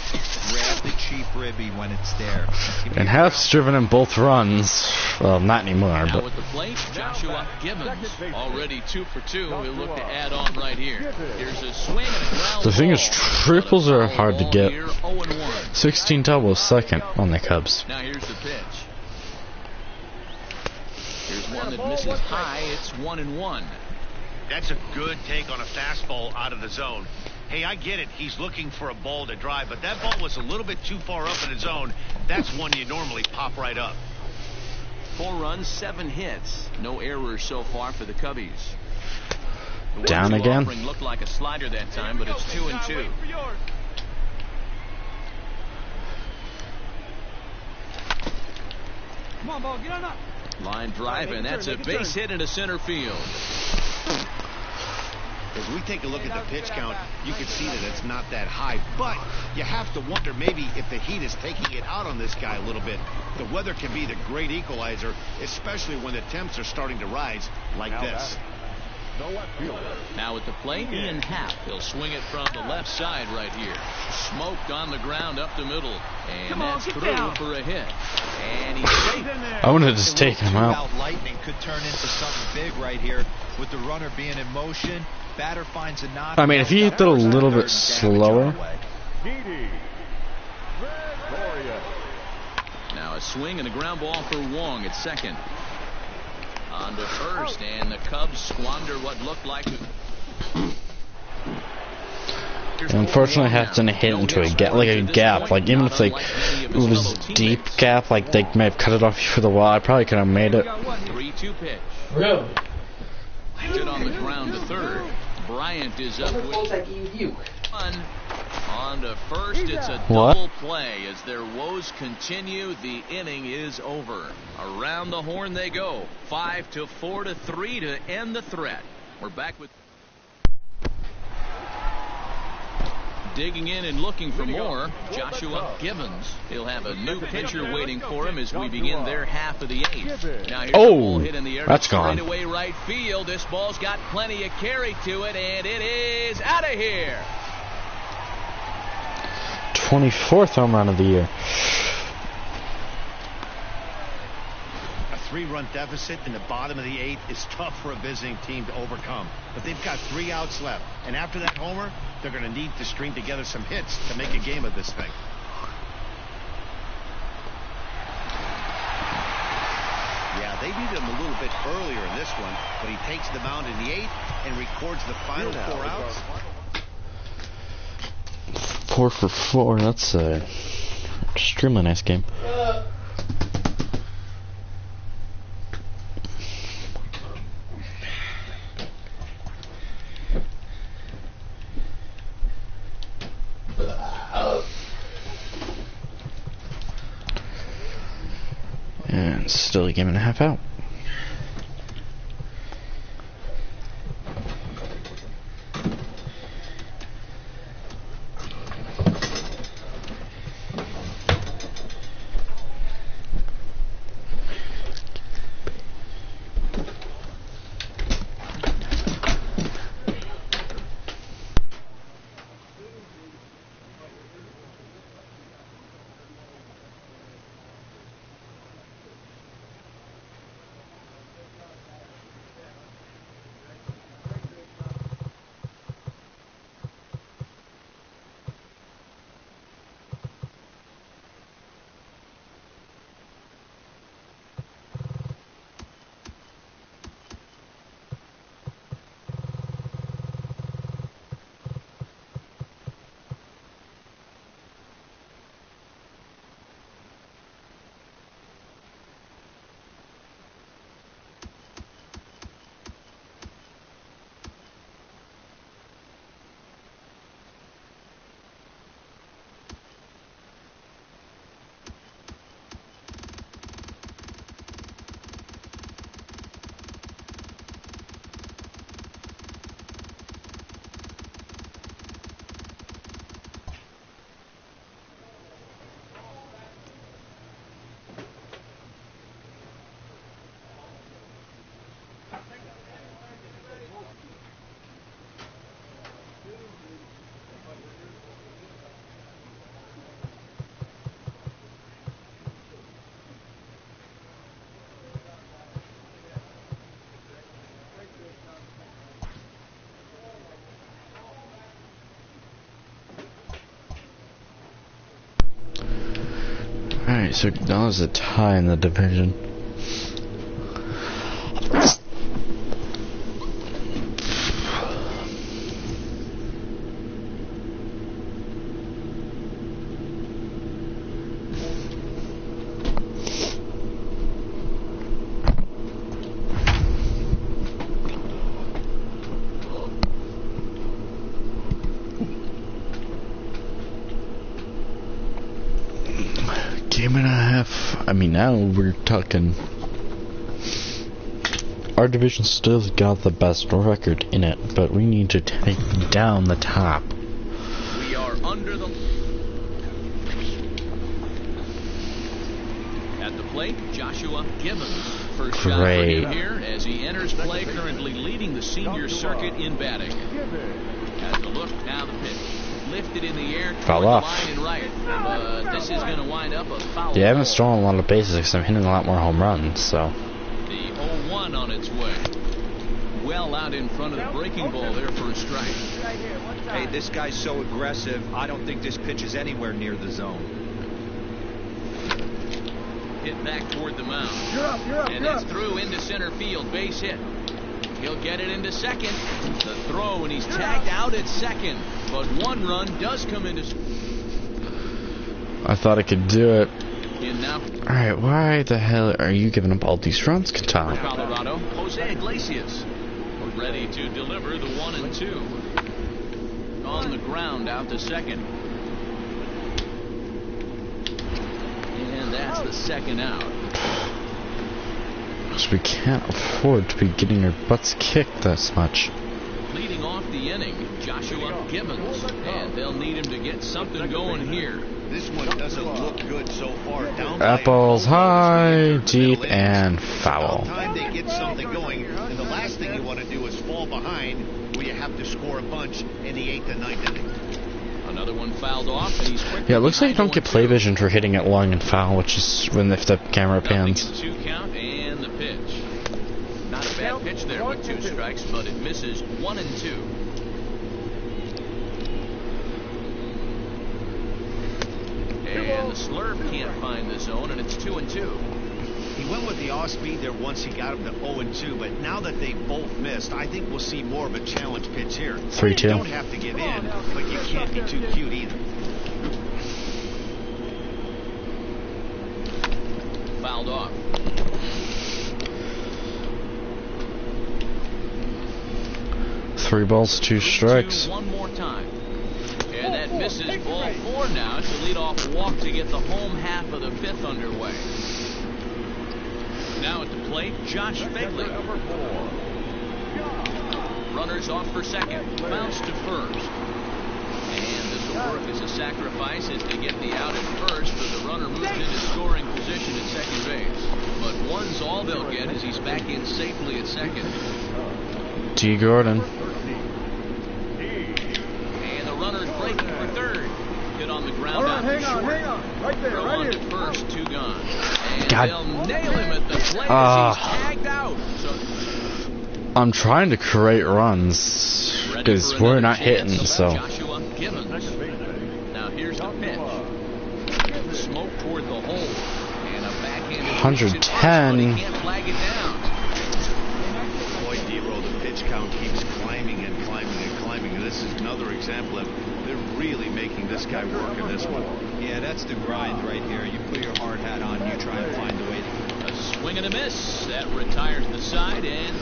grab the cheap ribby when it's there. And Happ's driven in both runs. Well, not anymore, now but. With the plate, Joshua Gibbons, already 2 for 2. He'll look to add on right here. Here's a swing and a ground The thing is, ball. triples are hard to get. Here, 0-1. 16 doubles, second on the Cubs. Now here's the pitch. Here's one that misses high. It's 1-1. That's a good take on a fastball out of the zone. Hey, I get it. He's looking for a ball to drive, but that ball was a little bit too far up in the zone. That's one you normally pop right up. 4 runs, 7 hits. No errors so far for the Cubbies. The Down again. Offering looked like a slider that time, but it's 2-2. Come on, ball, get on up. Line drive, and that's a base hit into center field. As we take a look at the pitch count, you can see that it's not that high, but you have to wonder maybe if the heat is taking it out on this guy a little bit. The weather can be the great equalizer, especially when the temps are starting to rise like this. Now at the plate, Ian Happ. He'll swing it from the left side right here. Smoked on the ground up the middle. And that's through for a hit. And he's safe. I wanted to just take him out. Lightning could turn into something big right here with the runner being in motion. Batter finds a nod. I mean, if he hit it a little bit slower. Now a swing and a ground ball for Wong at second. On to first, and the Cubs squander what looked like. Unfortunately, I have to hit into a gap, like a gap. Like even if it was deep gap, like they may have cut it off for the wall, I probably could have made it. 3-2 pitch. Really? Hit on the ground to third. Bryant is up with one. On to first, it's a double play as their woes continue. The inning is over. Around the horn they go. 5-4-3 to end the threat. We're back with digging in and looking for more. Joshua Gibbons. He'll have a new pitcher waiting for him as we begin their half of the 8th. Now here's a ball hit in the air. That's gone. Straight away right field. This ball's got plenty of carry to it, and it is out of here. 24th home run of the year. A 3-run deficit in the bottom of the 8th is tough for a visiting team to overcome. But they've got 3 outs left. And after that homer, they're going to need to string together some hits to make a game of this thing. Yeah, they needed him a little bit earlier in this one, but he takes the mound in the 8th and records the final 4 outs. 4 for 4. That's a extremely nice game. And still a game and a half out. Alright, so now there's a tie in the division. Game and a half. I mean, now we're talking. Our division still got the best record in it, but we need to take down the top. We are under the... At the plate, Joshua Gibbons. First shot for him here as he enters play, currently leading the senior circuit in batting. Has the look, now the pitch. Lifted in the air toward the line and right. But this is going to wind up a foul. Yeah, I haven't stolen a lot of bases because I'm hitting a lot more home runs, so. The 0-1 on its way. Well out in front of the breaking ball there for a strike. Hey, this guy's so aggressive, I don't think this pitch is anywhere near the zone. Hit back toward the mound. And it's through into center field. Base hit. He'll get it into second. The throw, and he's tagged out at second. But one run does come into... I thought I could do it. Now... Alright, why the hell are you giving up all these runs, Katana? Colorado, Jose Iglesias. Ready to deliver the 1-2. On the ground, out to second. And that's the second out. Because we can't afford to be getting our butts kicked this much. Leading off the inning, Joshua Gibbons. And they'll need him to get something going here. This one doesn't look good so far. Down Apples high, deep, and foul. Time they get something going, and the last thing you want to do is fall behind where you have to score a bunch in the 8th and 9th inning. Another one fouled off, and he's quickly Yeah, it looks like you don't get play 0-2. vision for hitting it long and foul, which is when if the camera pans. 2 count and the pitch. Not a bad pitch there with 2 strikes, but it misses 1-2. And the slurve can't find the zone, and it's 2-2. He went with the off speed there once he got him to 0-2, but now that they both missed, I think we'll see more of a challenge pitch here. 3-2. You don't have to give in, but you can't be too cute either. Fouled off. Three balls, 2 strikes. 2 one more time. And that misses ball 4 now. It's a leadoff walk to get the home half of the 5th underway. Now at the plate, Josh Phegley. Runners off for second. Bounce to first. And this will work as a sacrifice as they get the out at first, but the runner moves into scoring position at second base. But one's all they'll get as he's back in safely at second. T. Gordon. And the runner's breaking for third. Hit on the ground out to short. Right there, Throw right on here. to first, 2 gone. And God. they'll nail him at the plate Ah. as he's tagged out. So I'm trying to create runs ready because for we're another not chance. hitting, so. Joshua Gibbons. Now here's the pitch. Smoke toward the hole. And a backhanded 110. pitch at first, but he can't flag it down. Boy, D-Roll, the pitch count keeps climbing and climbing and climbing. And this is another example of they're really making this guy work in this one. Yeah, that's the grind right here. You put your hard hat on, you try and find a way to. A swing and a miss. That retires the side, and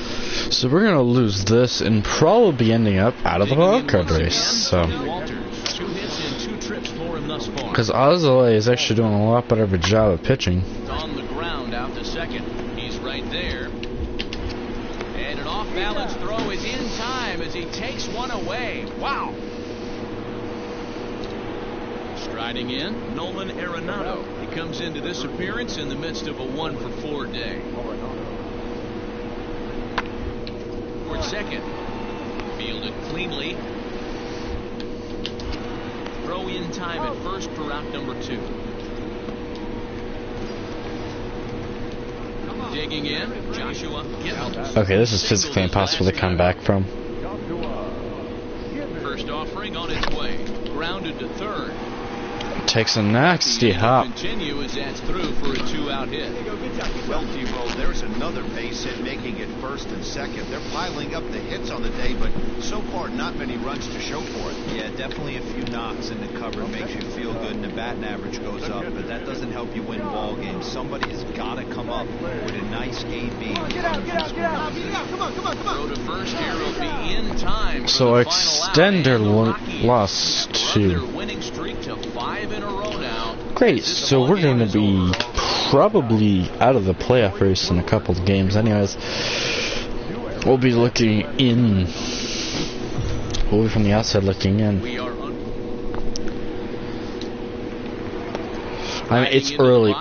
So we're gonna lose this and probably ending up out of the wild card race. So, Tony Walters, 2 hits and 2 trips for him thus far. because Ozole is actually doing a lot better of a job of pitching. On the ground out to second. He's right there. And an off-balance throw is in time as he takes one away. Wow. Striding in, Nolan Arenado. He comes into this appearance in the midst of a 1-for-4 day. Toward second. Fielded cleanly. Throw in time at first for out number 2. Digging in, Joshua Gibbons. Okay, this is physically impossible to come back from. First offering on its way. Grounded to third. Takes a nasty hop. Continue as that's through for a 2-out hit. Well, D-Roll, there's another base hit making it first and second. They're piling up the hits on the day, but so far not many runs to show for it. Yeah, definitely a few knocks in the cover makes you feel good, and the batting average goes up, but that doesn't help you win ball games. Somebody's got to come up with a nice AB. Get out, come on. Throw to first here will be in time. For So the final out, extender and the Rockies loss run to. their winning streak to 5 in a row now. Great, so we're going to be probably out of the playoff race in a couple of games anyways. We'll be looking in. We'll be from the outside looking in. We are I mean, it's early.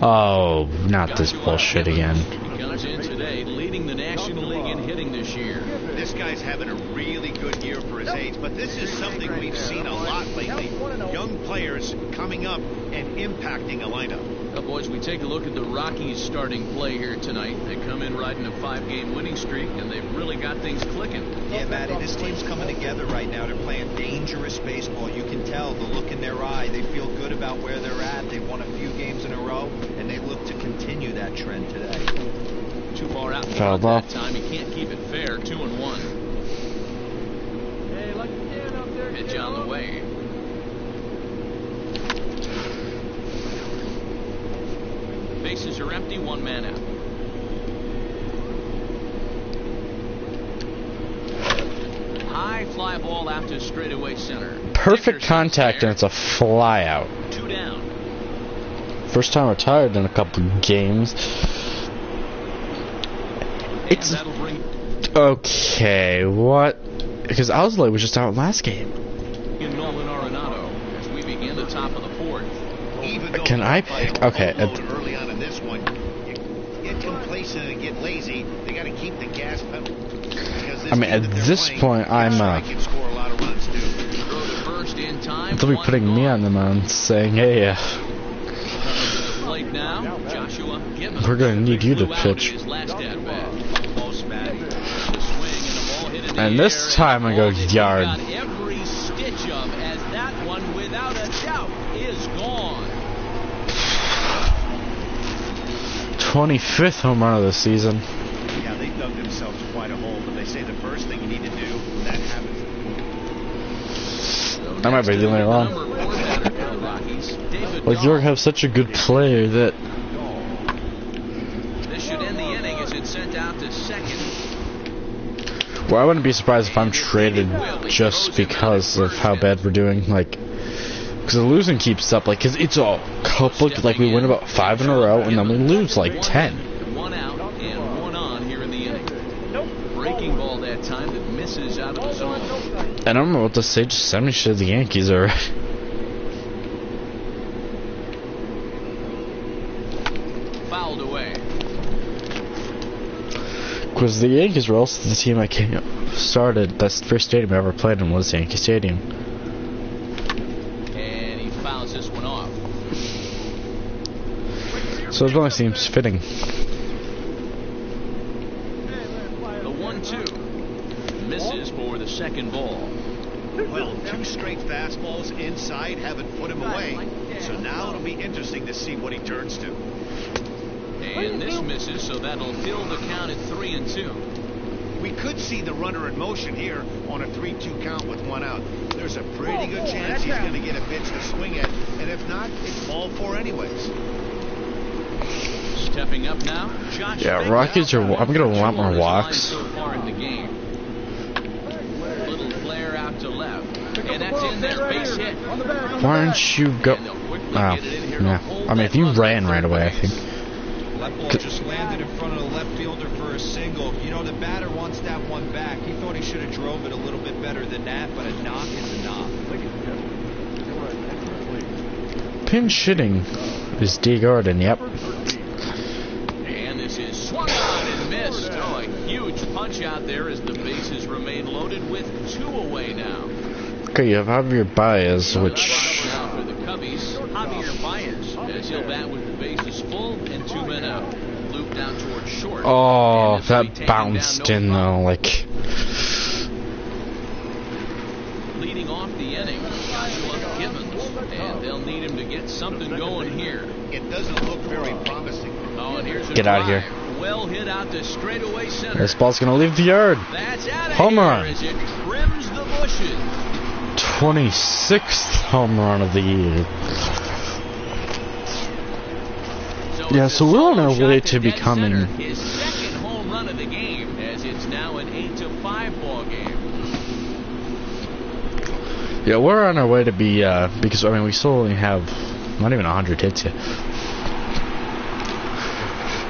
Oh, not this bullshit again. He comes in today leading the National League in hitting this year. This guy's having a really good year for his age, but this is something we've seen a lot lately. Young players coming up and impacting a lineup. Now, boys, we take a look at the Rockies' starting play here tonight. They come in riding a 5-game winning streak, and they've really got things clicking. Yeah, Matty, this team's coming together right now. They're playing dangerous baseball. You can tell the look in their eye. They feel good about where they're at. They've won a few games in a row, and they look to continue that trend today. Too far out in Fouled front off. that time. He can't keep it fair. 2-1. Hey, like again up there. Pitch on the way. Bases are empty. 1 man out. High fly ball out to straightaway center. Perfect Dickerson's contact, there. and it's a fly out. 2 down. First time retired in a couple of games. And It's that'll bring okay. What? Because Owsley was just out last game. in Nolan Arenado as we begin the top of the 4th. Even though Can I they pick- okay, unload early on in this one, you get complacent and get lazy. They got to keep the gas pedal. Because I mean, at this point, I'm can score a lot of runs too. Throw to first in In time, They'll be putting me on the mound, saying, "Hey, plate now, Joshua Gibbons. we're gonna need you to Flew out pitch." in his last at bat. Close, Matty. The swing and the ball hit in the And air, this time I and go the ball that he yard. got every stitch of, as that one, without a doubt, is gone. 25th home run of the season. Yeah, they dug themselves quite a hole, but they say the first thing you need to do when that happens. I might be the only wrong. Number 4 batter for the Rockies, David Like, you Dahl. have such a good player that This should end the inning as it's sent out to second. well, I wouldn't be surprised if I'm traded just because of how bad we're doing. Like, because the losing keeps up. Like, because it's a couple. Like, we win about 5 in a row, and then we lose like 10. 1 out and 1 on here in the inning. Breaking ball that time that misses out of the zone. I don't know what to say. Just send me shit to the Yankees already. Fouled away. Because the Yankees were also the team I started. That's the first stadium I ever played in was Yankee Stadium. And he fouls this one off. So it only seems fitting. The 1-2. Misses for the second ball. Well, 2 straight fastballs inside haven't put him away. So now it'll be interesting to see what he turns to. And this misses, so that'll fill the count at 3-2. We could see the runner in motion here on a 3-2 count with 1 out. There's a pretty good chance he's going to get a pitch to swing at, and if not, it's ball 4 anyways. Stepping up now, Josh Yeah, Baker. Rockets are. I'm gonna want more Two on walks. his line so far in the game. Little flare out to left, and that's in there, base hit. Why aren't you go? And they'll quickly Oh, get it in here to yeah. hold I mean, that if you runner ran at right third away, I base. think. That ball just landed in front of the left fielder for a single. You know, the batter wants that one back. He thought he should have drove it a little bit better than that, but a knock is a knock. Pinch hitting is D. Gordon. Yep. And this is swung on and missed. Oh, a huge punch out there as the bases remain loaded with 2 away now. Okay, you have Javier Baez, which Now for the Cubbies, Javier Baez, as he'll bat with the bases full and 2 men out. Looped out towards short. oh, And this will be that taken bounced down, in no though. Like, leading off the inning, Joshua Gibbons, and they'll need him to get something going here. It doesn't look very promising. Oh, and here's a Get out of drive. here. Well hit out to straightaway center. this ball's gonna leave the yard. That's out of Home here run. as it trims the bushes. 26th home run of the year. Yeah, it's a so we're on our solo way shot to dead becoming- center. His second home run of the game, as it's now an 8-5 ball game. Yeah, we're on our way to be because I mean we still only have not even 100 hits yet.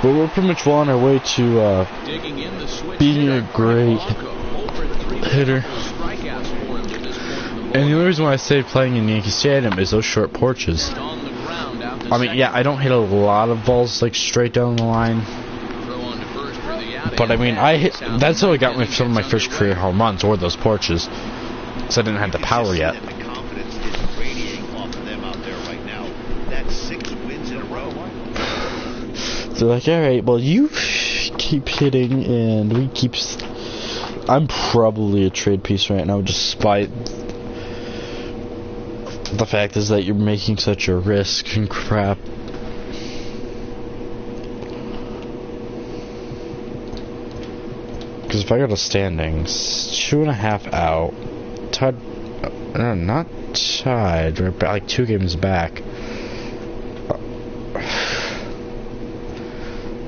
But we're pretty much well on our way to Digging in the switch being hitter, a great Blanco, over 3 hitter. strikeouts for him to this point in the And the ball. only reason why I say playing in Yankee Stadium is those short porches. On the ground, out to I mean, yeah, I don't hit a lot of balls like straight down the line, second. Throw on to first for the out. but I mean, I hit. South That's how I got inning some of my gets first underway. career home runs, or those porches, because I didn't have the You can power just see yet. that the confidence is radiating off of them out there right now. That's 6 wins in a row. They're like, all right, well, you keep hitting, and we keep. I'm probably a trade piece right now, despite the fact is that you're making such a risk and crap. Because if I go to standings, 2.5 out, tied, no, not tied, we're like 2 games back.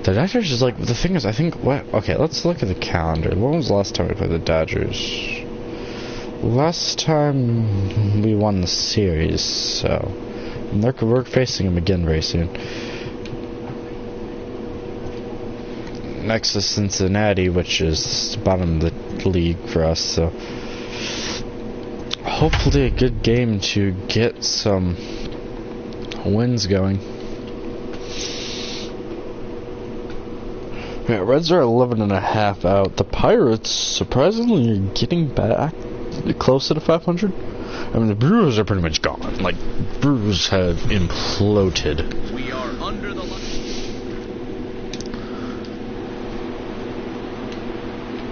The Dodgers is like, the thing is, I think, what, okay, let's look at the calendar. When was the last time we played the Dodgers? Last time we won the series, so we're facing them again very soon. Next is Cincinnati, which is the bottom of the league for us, so hopefully a good game to get some wins going. Yeah, Reds are 11.5 out. The Pirates, surprisingly, are getting back closer to 500. I mean, the Brewers are pretty much gone. Like, Brewers have imploded. We are under the line.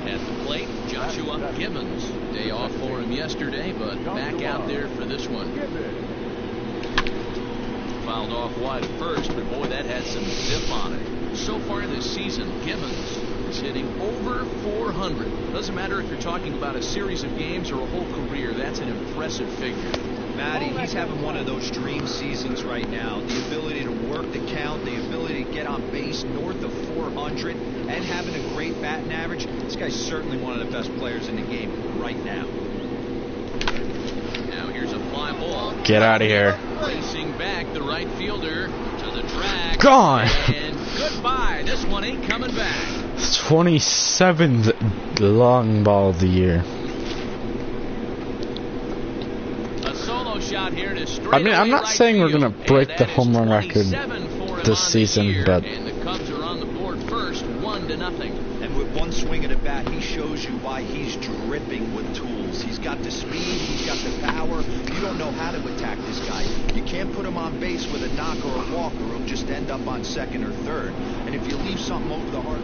At the plate, Joshua Gibbons. Day off for him yesterday, but back out there for this one. Fouled off wide at first, but boy, that had some zip on it. So far this season, Gibbons is hitting over 400. Doesn't matter if you're talking about a series of games or a whole career. That's an impressive figure. Matty, he's having one of those dream seasons right now. The ability to work the count, the ability to get on base north of 400, and having a great batting average. This guy's certainly one of the best players in the game right now. Now here's a fly ball. Get out of here. Racing back, the right fielder to the track. Gone. And goodbye. This one ain't coming back. 27th long ball of the year. A solo shot here to straight I mean, I'm away not right saying we're field. going to break And the that home is run record 27 for him this on the season, year. but And the Cubs are on the board first, 1-0. And with one swing of the bat, he shows you why he's dripping with tools. He's got the speed, he's got the power. You don't know how to attack this guy. You can't put him on base with a knock or a walk, or he'll just end up on second or third. And if you leave something over the heart...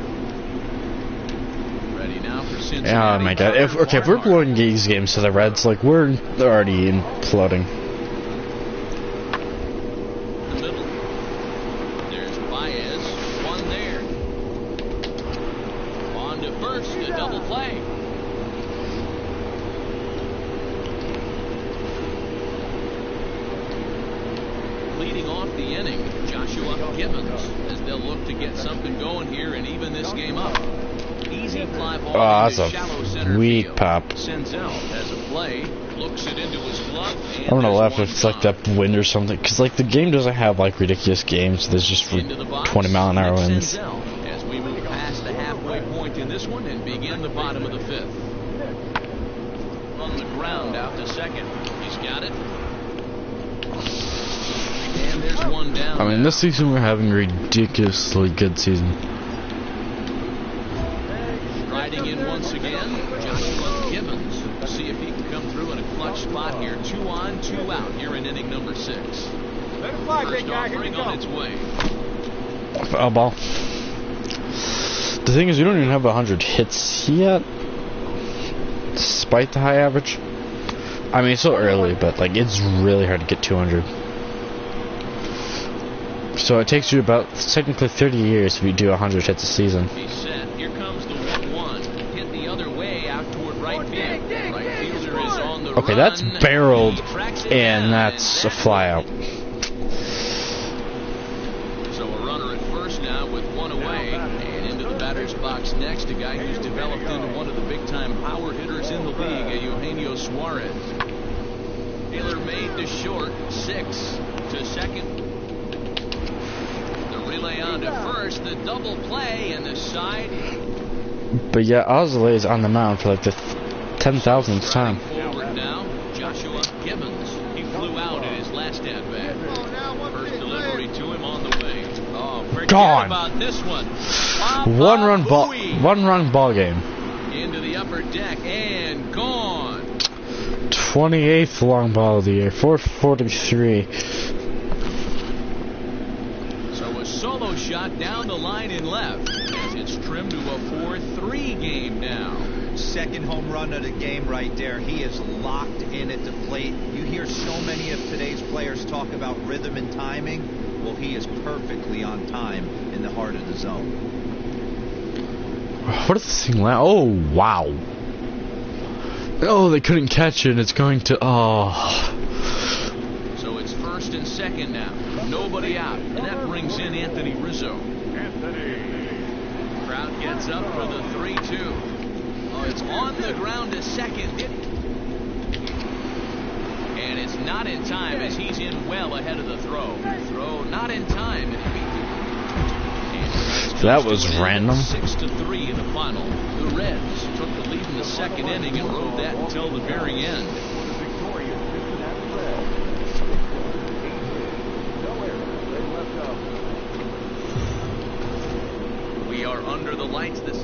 Ready now for Cincinnati. oh my god. If we're blowing these games to the Reds, like, we're already imploding. The middle. There's Baez. One there. On to first, the double play. Leading off the inning, Joshua Gibbons, as they'll look to get something going here and even this game up. Easy fly ball Oh, into that's shallow a center sweet field. pop. Senzel has a play, looks it into his glove. And I'm gonna there's laugh one if it's like gone. that wind or something, because like the game doesn't have like ridiculous games. There's just Into the box, 20-mile-an-hour Nick winds. Senzel, as we move past the halfway point in this one and begin the bottom of the fifth. On the ground out to second. He's got it. And there's one down. I mean, now. this season we're having a ridiculously good season. Riding in once again, Joshua Gibbons. See if he can come through in a clutch spot here. 2 on, 2 out here in inning number 6. Let it fly, First big guy. Here we offering go. on its way. Foul ball. The thing is, we don't even have 100 hits yet, despite the high average. I mean, it's so early, but like it's really hard to get 200. So it takes you about technically 30 years if you do 100 hits a season. He's set. Here comes the 1-1. Hit the other way out toward right field. Right fielder is on the Okay, run. that's barreled, He tracks it and down, that's a that fly will out. So a runner at first now with one away. And into the batter's box next, a guy who's developed into one of the big-time power hitters in the league, Eugenio Suarez. Taylor made to short, 6 to second. The relay on to first, the double play, and the side. But yeah, Ozzy is on the mound for like the 10,000th time. Forward now, Joshua Gibbons. He flew out in his last at-bat. First delivery to him on the way. Oh, forget Gone. about this one. One run ball game. Into the upper deck and gone. 28th long ball of the year, 443. So a solo shot down the line in left as it's trimmed to a 4-3 game now. Second home run of the game right there. He is locked in at the plate. You hear so many of today's players talk about rhythm and timing. Well, he is perfectly on time in the heart of the zone. What is this thing? Oh, wow. Oh, they couldn't catch it, and it's going to... Oh. So it's first and second now. Nobody out. And that brings in Anthony Rizzo. Crowd gets up for the 3-2. Oh, it's on the ground to second. And it's not in time as he's in well ahead of the throw. Throw not in time. So that was random. 6-3 in the final. The Reds took the lead in the second inning and rode that until the very end. We are under the lights this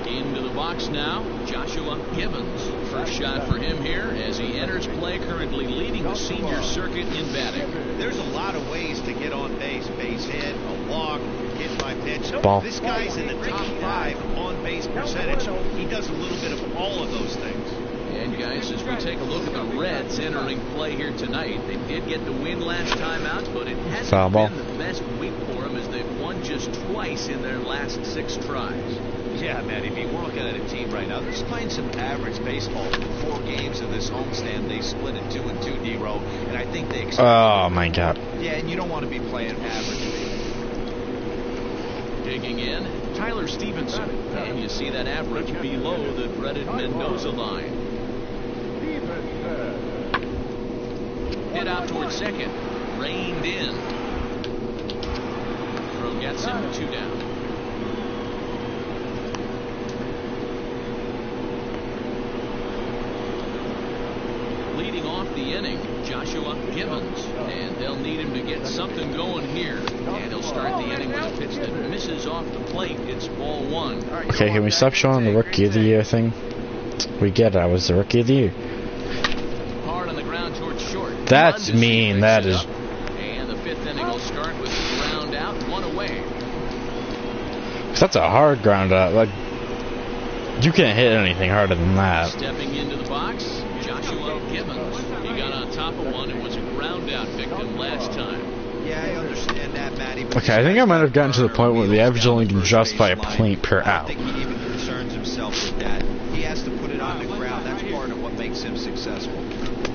into the box now, Joshua Gibbons. First shot for him here as he enters play, currently leading the senior circuit in batting. There's a lot of ways to get on base. Base hit, a walk, hit by pitch. Ball. This guy's in the top 5 on base percentage. He does a little bit of all of those things. And guys, as we take a look at the Reds entering play here tonight, they did get the win last time out, but it hasn't Foul ball. been the best week for them as they've won just twice in their last 6 tries. Yeah, man, if we're looking at a team right now, they're just playing some average baseball. In 4 games of this homestand, they split it 2-2, D-Row, and I think they expect. Oh my God. Yeah, and you don't want to be playing average baseball. Digging in, Tyler Stevenson, and you see that average below the dreaded Mendoza line. Hit out towards second, reined in. Throw gets him, 2 down. Leading off the inning, Joshua Gibbons, and they'll need him to get something going here. And he'll start the inning with a pitch that misses off the plate. It's ball 1. Okay, can we stop showing the Rookie of the Year thing? We get it. I was the Rookie of the Year. Hard on the ground towards short. That's Mundas mean. picks That it is. up. And the 5th inning will start with a ground out, 1 away. That's a hard ground out. Like, you can't hit anything harder than that. Stepping into the box, Joshua Gibbons. He got on top of one and was a ground out victim last time. Yeah, I understand that, Matty. But Okay, I think I might have gotten to the point where the average only can just by a point per I out. don't think he even concerns himself with that. He has to put it on the ground. That's part of what makes him successful.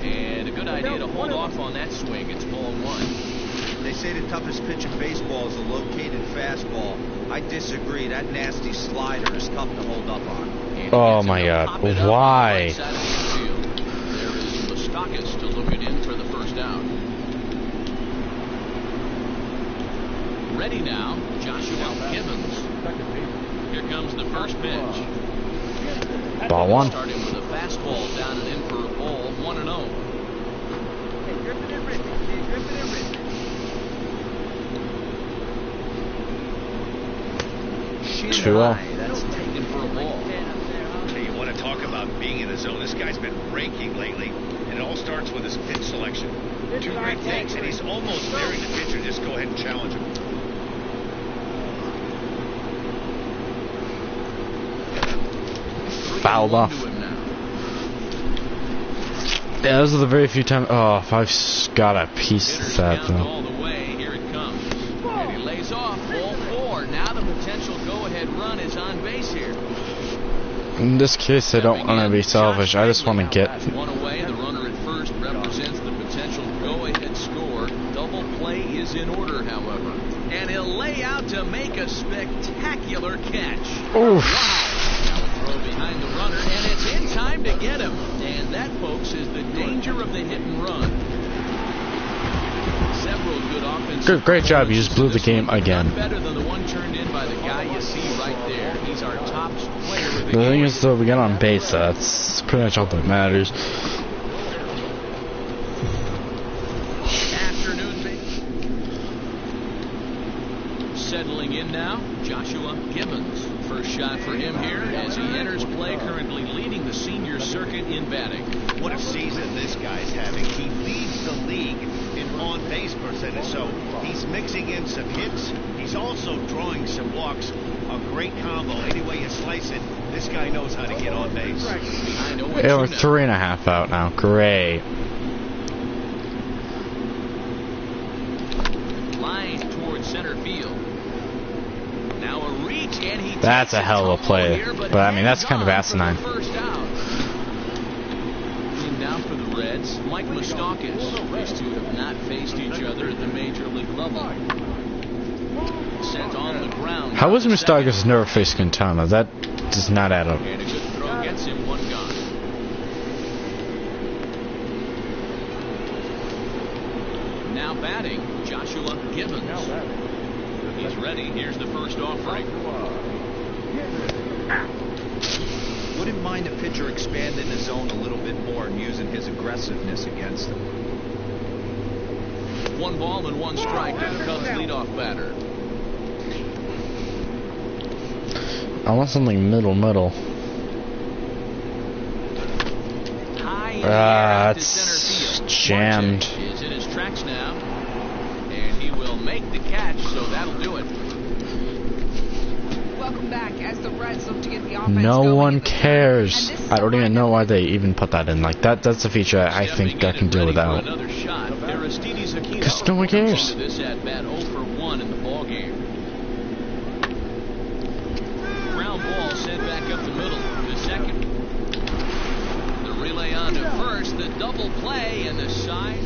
And a good idea to hold off on that swing. It's ball 1. They say the toughest pitch in baseball is a located fastball. I disagree. That nasty slider is tough to hold up on. And Oh gets my him to God, pop it up why? on the right side of the infield. There is Moustakas to look it in for the first out. Ready now, Joshua Gibbons. Here comes the first pitch. Ball 1. Starting with a fastball down and in for a ball, 1-0. Shin 2-0. high, that's taken for a ball. Hey, you want to talk about being in the zone? This guy's been raking lately, and it all starts with his pitch selection. 2 great things, and he's almost daring the pitcher just go ahead and challenge him. Fouled off. Yeah, those are the very few times. Oh, if I've got a piece of that Count though. all the way. Here it comes. And he lays off. Ball 4. Now the potential go-ahead run is on base here. In this case, I don't want to be selfish. I just want to get. 1 away. The runner at first represents the potential go-ahead score. Double play is in order, however. And he'll lay out to make a spectacular catch. Oof. Now a throw behind the runner, and it's in time to get him. And that, folks, is the danger of the hit and run. Several good offensive. Great job. You just blew the game None again. better than the one turned in by the guy you see right there. He's our top player of the The thing game. is, though, we got on base. That's pretty much all that matters. Afternoon, settling in now, Joshua Gibbons. First shot for him here as he enters play, currently leading the senior circuit in batting. What a season this guy's having. He leads the league in on-base percentage, so he's mixing in some hits. He's also drawing some walks. A great combo. Any way you slice it, this guy knows how to get on base. I know what Yeah, we're you know. 3.5 out now. Great. Line towards center field. Now a reach, and he That's takes a hell of a play. here, But, I mean, that's kind of hangs on asinine. for the first out. And now for the Reds, Mike Moustakas. These two have not faced each other at the major league level. Sent on the ground. How was Moustakas never faced Quintana? That does not add up. And a good throw gets him 1 gone. Now batting, Joshua Gibbons. He's ready. Here's the first offering. Wouldn't mind a pitcher expanding the zone a little bit more and using his aggressiveness against him. 1 ball and 1 strike to the Cubs leadoff batter. I want something middle. in the air to It's center field. jammed. Marte is in his tracks now, and he will make the catch, so that'll do it. Welcome back as the Reds look to get the offense No going one in the third. cares. And this is I don't the even know lineup. why they even put that in. Like that's a feature I think I can do without. Another shot. Aristides Aquino 'Cause no one cares. comes into this at bat 0 for 1 in the ball game. Ground ball sent back up the middle to second. The relay on to first. The double play and the side.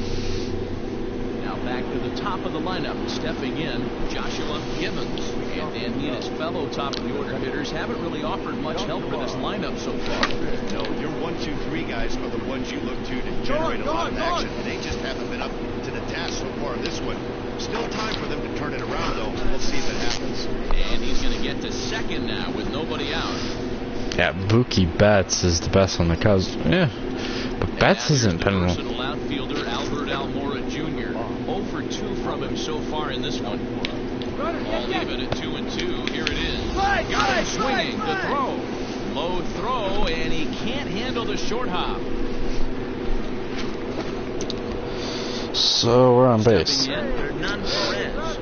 Now back to the top of the lineup. Stepping in, Joshua Gibbons. And then he and his fellow top of the order hitters haven't really offered much help for this lineup so far. No, your 1, 2, 3 guys are the ones you look to generate a lot of action. They just haven't been up to the task so far in this one. Still time for them to turn it around, though. We'll see if it happens. And he's going to get to second now with nobody out. Yeah, Mookie Betts is the best on the Cubs. Yeah, but Betts isn't the been. versatile outfielder Albert Almora Jr. 0 for 2 from him so far in this one. All even at 2-2. Here it is. Got him swinging. The throw. Low throw, and he can't handle the short hop. So we're on base. Stepping in, Hernan Perez.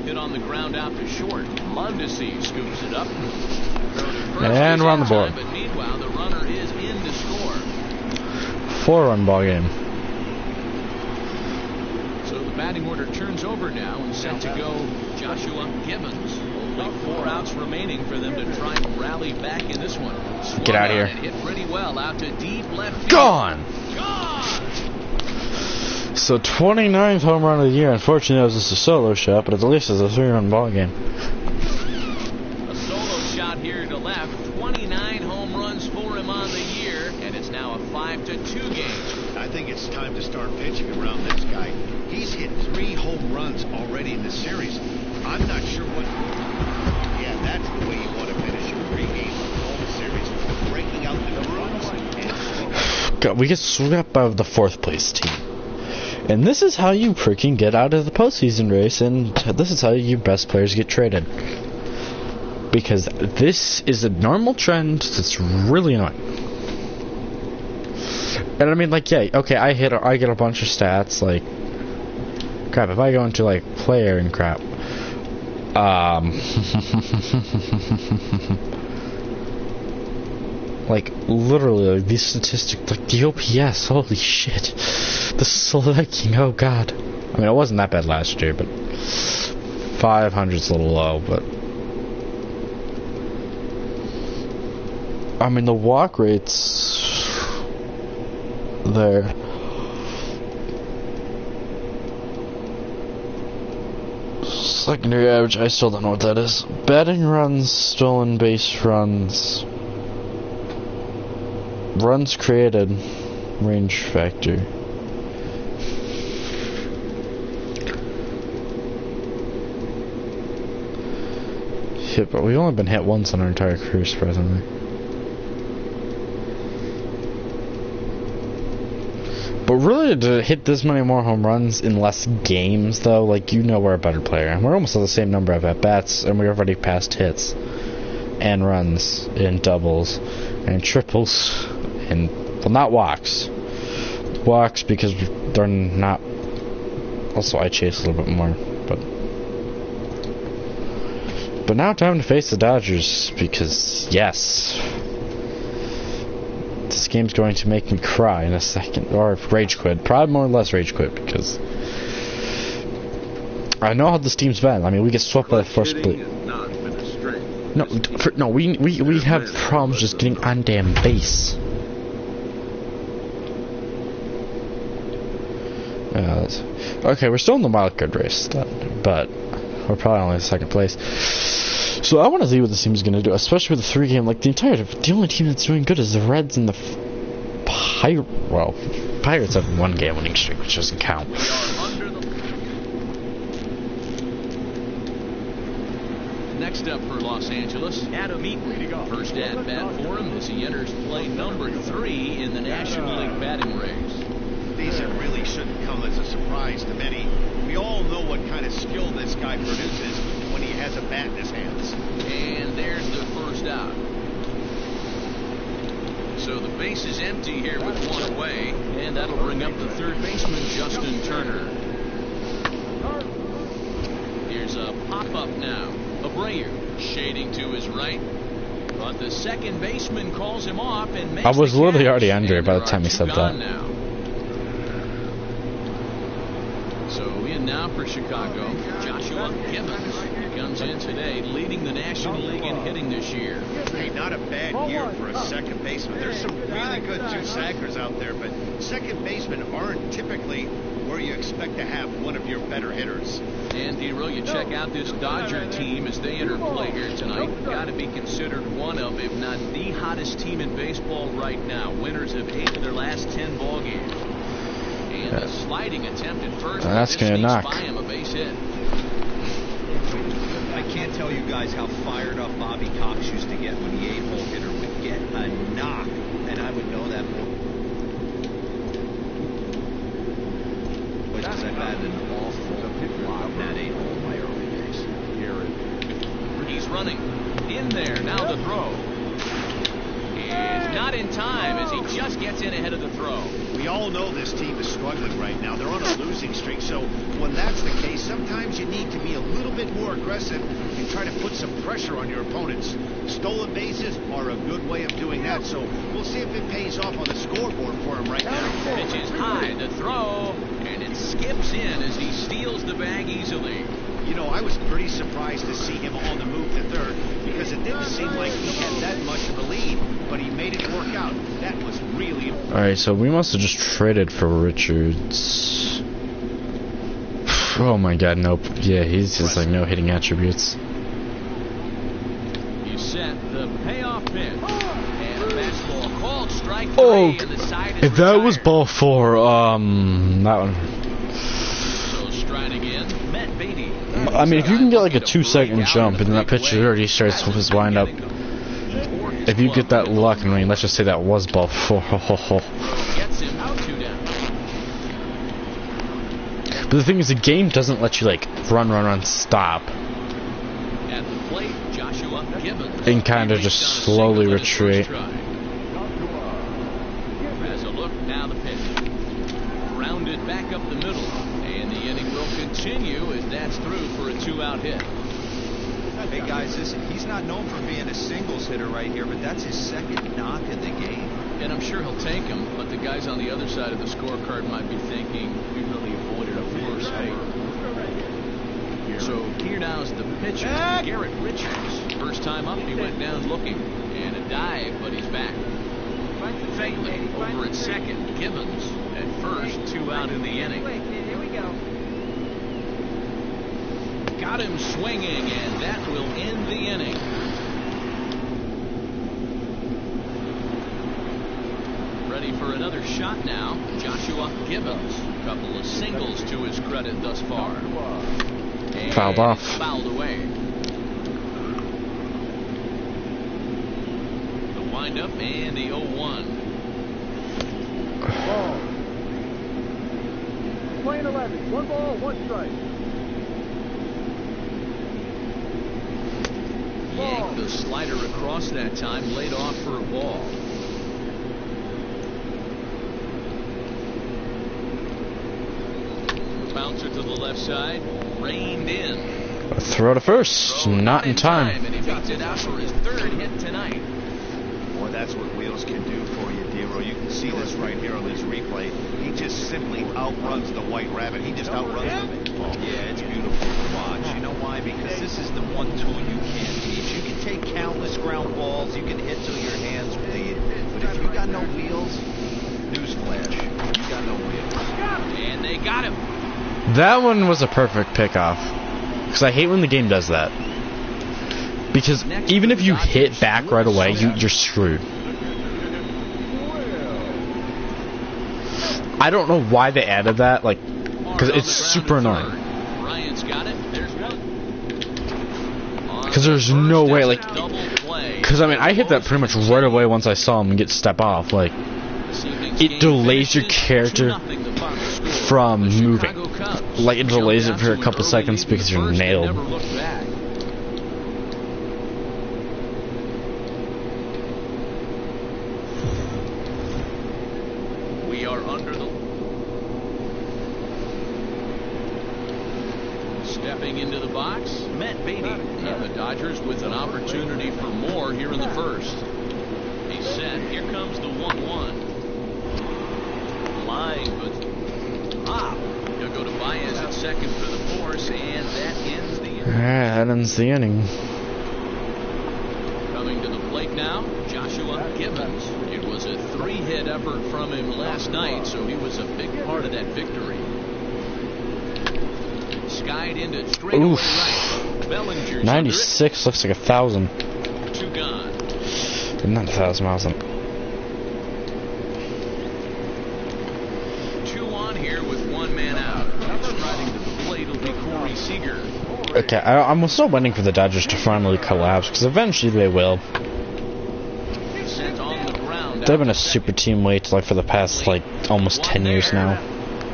Hit on the ground out to short. Mondesi scoops it up. And we're on the board. But meanwhile, the runner is in to score. 4-run ball game. So the batting order turns over now and set to go Joshua Gibbons. Only 4 outs remaining for them to try and rally back in this one. Swung Get out of on here. and hit pretty well out to deep left field. Gone! Gone! So 29th home run of the year. Unfortunately, it was just a solo shot, but at least it's a 3-run ball game. A solo shot here to left. 29 home runs for him on the year, and it's now a 5-2 game. I think it's time to start pitching around this guy. He's hit 3 home runs already in the series. I'm not sure what... Yeah, that's the way you want to finish your 3 games of the home series. Breaking out the runs and... God, we get swept by the 4th place team. And this is how you freaking get out of the postseason race, and this is how your best players get traded. Because this is a normal trend that's really annoying. And I mean, like, yeah, okay, I get a bunch of stats, like, crap, if I go into, like, player and crap, like, literally, like, these statistics, like, the OPS, holy shit, the slugging, oh god. I mean, it wasn't that bad last year, but 500's a little low, but I mean, the walk rates there. Secondary average, I still don't know what that is. Batting runs, stolen base runs, runs created, range factor. Shit, but we've only been hit once on our entire career, surprisingly. But really, to hit this many more home runs in less games, though, like, you know we're a better player. And we're almost at the same number of at-bats, and we're already past hits, and runs, and doubles, and triples, and, well, not walks. Walks, because they're not... Also, I chase a little bit more, But now time to face the Dodgers, because, yes... This game's going to make me cry in a second, or rage quit. Probably more or less rage quit, because I know how this team's been. I mean, we get swept by the first place. No, we have problems just getting on damn base. Okay, we're still in the wild card race, but we're probably only in second place. So I want to see what this team's going to do, especially with the 3-game. Like, the only team that's doing good is the Reds and the Pirates have 1-game winning streak, which doesn't count. Next up for Los Angeles, Adam Eaton. First at bat for him as he enters play number 3 in the National League batting race. These really shouldn't come as a surprise to many. We all know what kind of skill this guy produces when has a bat in his hands. And there's the first out. So the base is empty here with one away, and that'll bring up the third baseman, Justin Turner. Here's a pop-up now. Abreu shading to his right. But the second baseman calls him off and makes I was the literally catch. already under And by the there time are he two said gone that. now. So in now for Chicago, Joshua Gibbons. He comes in today leading the National League in hitting this year. Hey, not a bad year for a second baseman. There's some really good two-sackers out there, but second basemen aren't typically where you expect to have one of your better hitters. And D-Roll, you check out this Dodger team as they enter play here tonight. Got to be considered one of, if not the hottest team in baseball right now. Winners of 8 of their last 10 ball games. And a sliding attempt at first. That's gonna knock. By him, a base hit. I can't tell you guys how fired up Bobby Cox used to get when the 8-hole hitter would get a knock, and I would know that because I've had an awful lot in that 8-hole in my early days. He's running in there. Now the throw. Is not in time as he just gets in ahead of the throw. We all know this team is struggling right now. They're on a losing streak, so when that's the case, sometimes you need to be a little bit more aggressive and try to put some pressure on your opponents. Stolen bases are a good way of doing that, so we'll see if it pays off on the scoreboard for him right now. Pitch is high, the throw, and it skips in as he steals the bag easily. You know, I was pretty surprised to see him on the move to third because it didn't seem like he had that much of a lead, but he made it work out. That was really important. Alright, so we must have just traded for Richards. Oh my god, nope. Yeah, he's just like no hitting attributes. He's set the payoff pitch. And a fastball called strike 3, Oh, and the side is if that was retired. ball 4, that one. So stride again, Matt Beatty. I mean, if you can get like a 2-second jump and then that pitcher already starts with his windup. If you get that luck, I mean, let's just say that was ball 4. Gets him 2 down. But the thing is, the game doesn't let you like run, stop, At the plate, Joshua Gibbons. and kind of just slowly retreat. As a look, now the pitch. Rounded back up the middle. And the inning will continue as that's through for a 2-out hit. Hey guys, he's not known for being a singles hitter right here, but that's his second knock in the game. And I'm sure he'll take him, but the guys on the other side of the scorecard might be thinking we really avoided a force fake. So here now is the pitcher, Garrett Richards. First time up, he went down looking. And a dive, but he's back. Faintly over at second. Gibbons at first, 2 out in the inning. Here we go. Got him swinging, and that will end the inning. Ready for another shot now, Joshua Gibbons. A couple of singles to his credit thus far. And Fouled off. Fouled away. The windup and the 0-1. Ball. Playing 11. 1 ball, 1 strike. Yanked the slider across that time, laid off for a ball. Bouncer to the left side, reined in. Throw to first, Throw not in time. and he beats it out for his 3rd hit tonight. Boy, that's what wheels can do for you, D-Roll. You can see this right here on this replay. He just simply outruns the White Rabbit. He just outruns the baseball. Yeah, it's beautiful to watch. You know why? Because this is the one tool you can't teach. You can take countless ground balls. You can hit till your hands bleed. But if you got no wheels, newsflash, you got no wheels. And they got him. That one was a perfect pickoff. Because I hate when the game does that. Because even if you hit back right away, you're screwed. I don't know why they added that, like, because it's super annoying. Bryant's got it. There's one. Because there's no way, like, because I mean, I hit that pretty much right away once I saw him get step off. Like, it delays your character from moving. Like, it delays it for a couple seconds because you're nailed. are under the... Stepping into the box, Matt Beatty. And the Dodgers with an opportunity for more here in the first. He's set. Here comes the 1-1. Line, but he'll go to Baez at second for the force, and that ends the inning. That ends the inning. Coming to the plate now, Joshua Gibbons. It was a 3-hit effort from him last night, so he was a big part of that victory. Skied into straight away right. Bellinger's 96 looks like 1,000. 2 gone. Not 1,000 miles an 2 on here with 1 man out. Striding to the plate will be Corey Seager. Okay, I'm still waiting for the Dodgers to finally collapse, because eventually they will. Sent on the ground. They've been a super team like for the past almost 10 years now.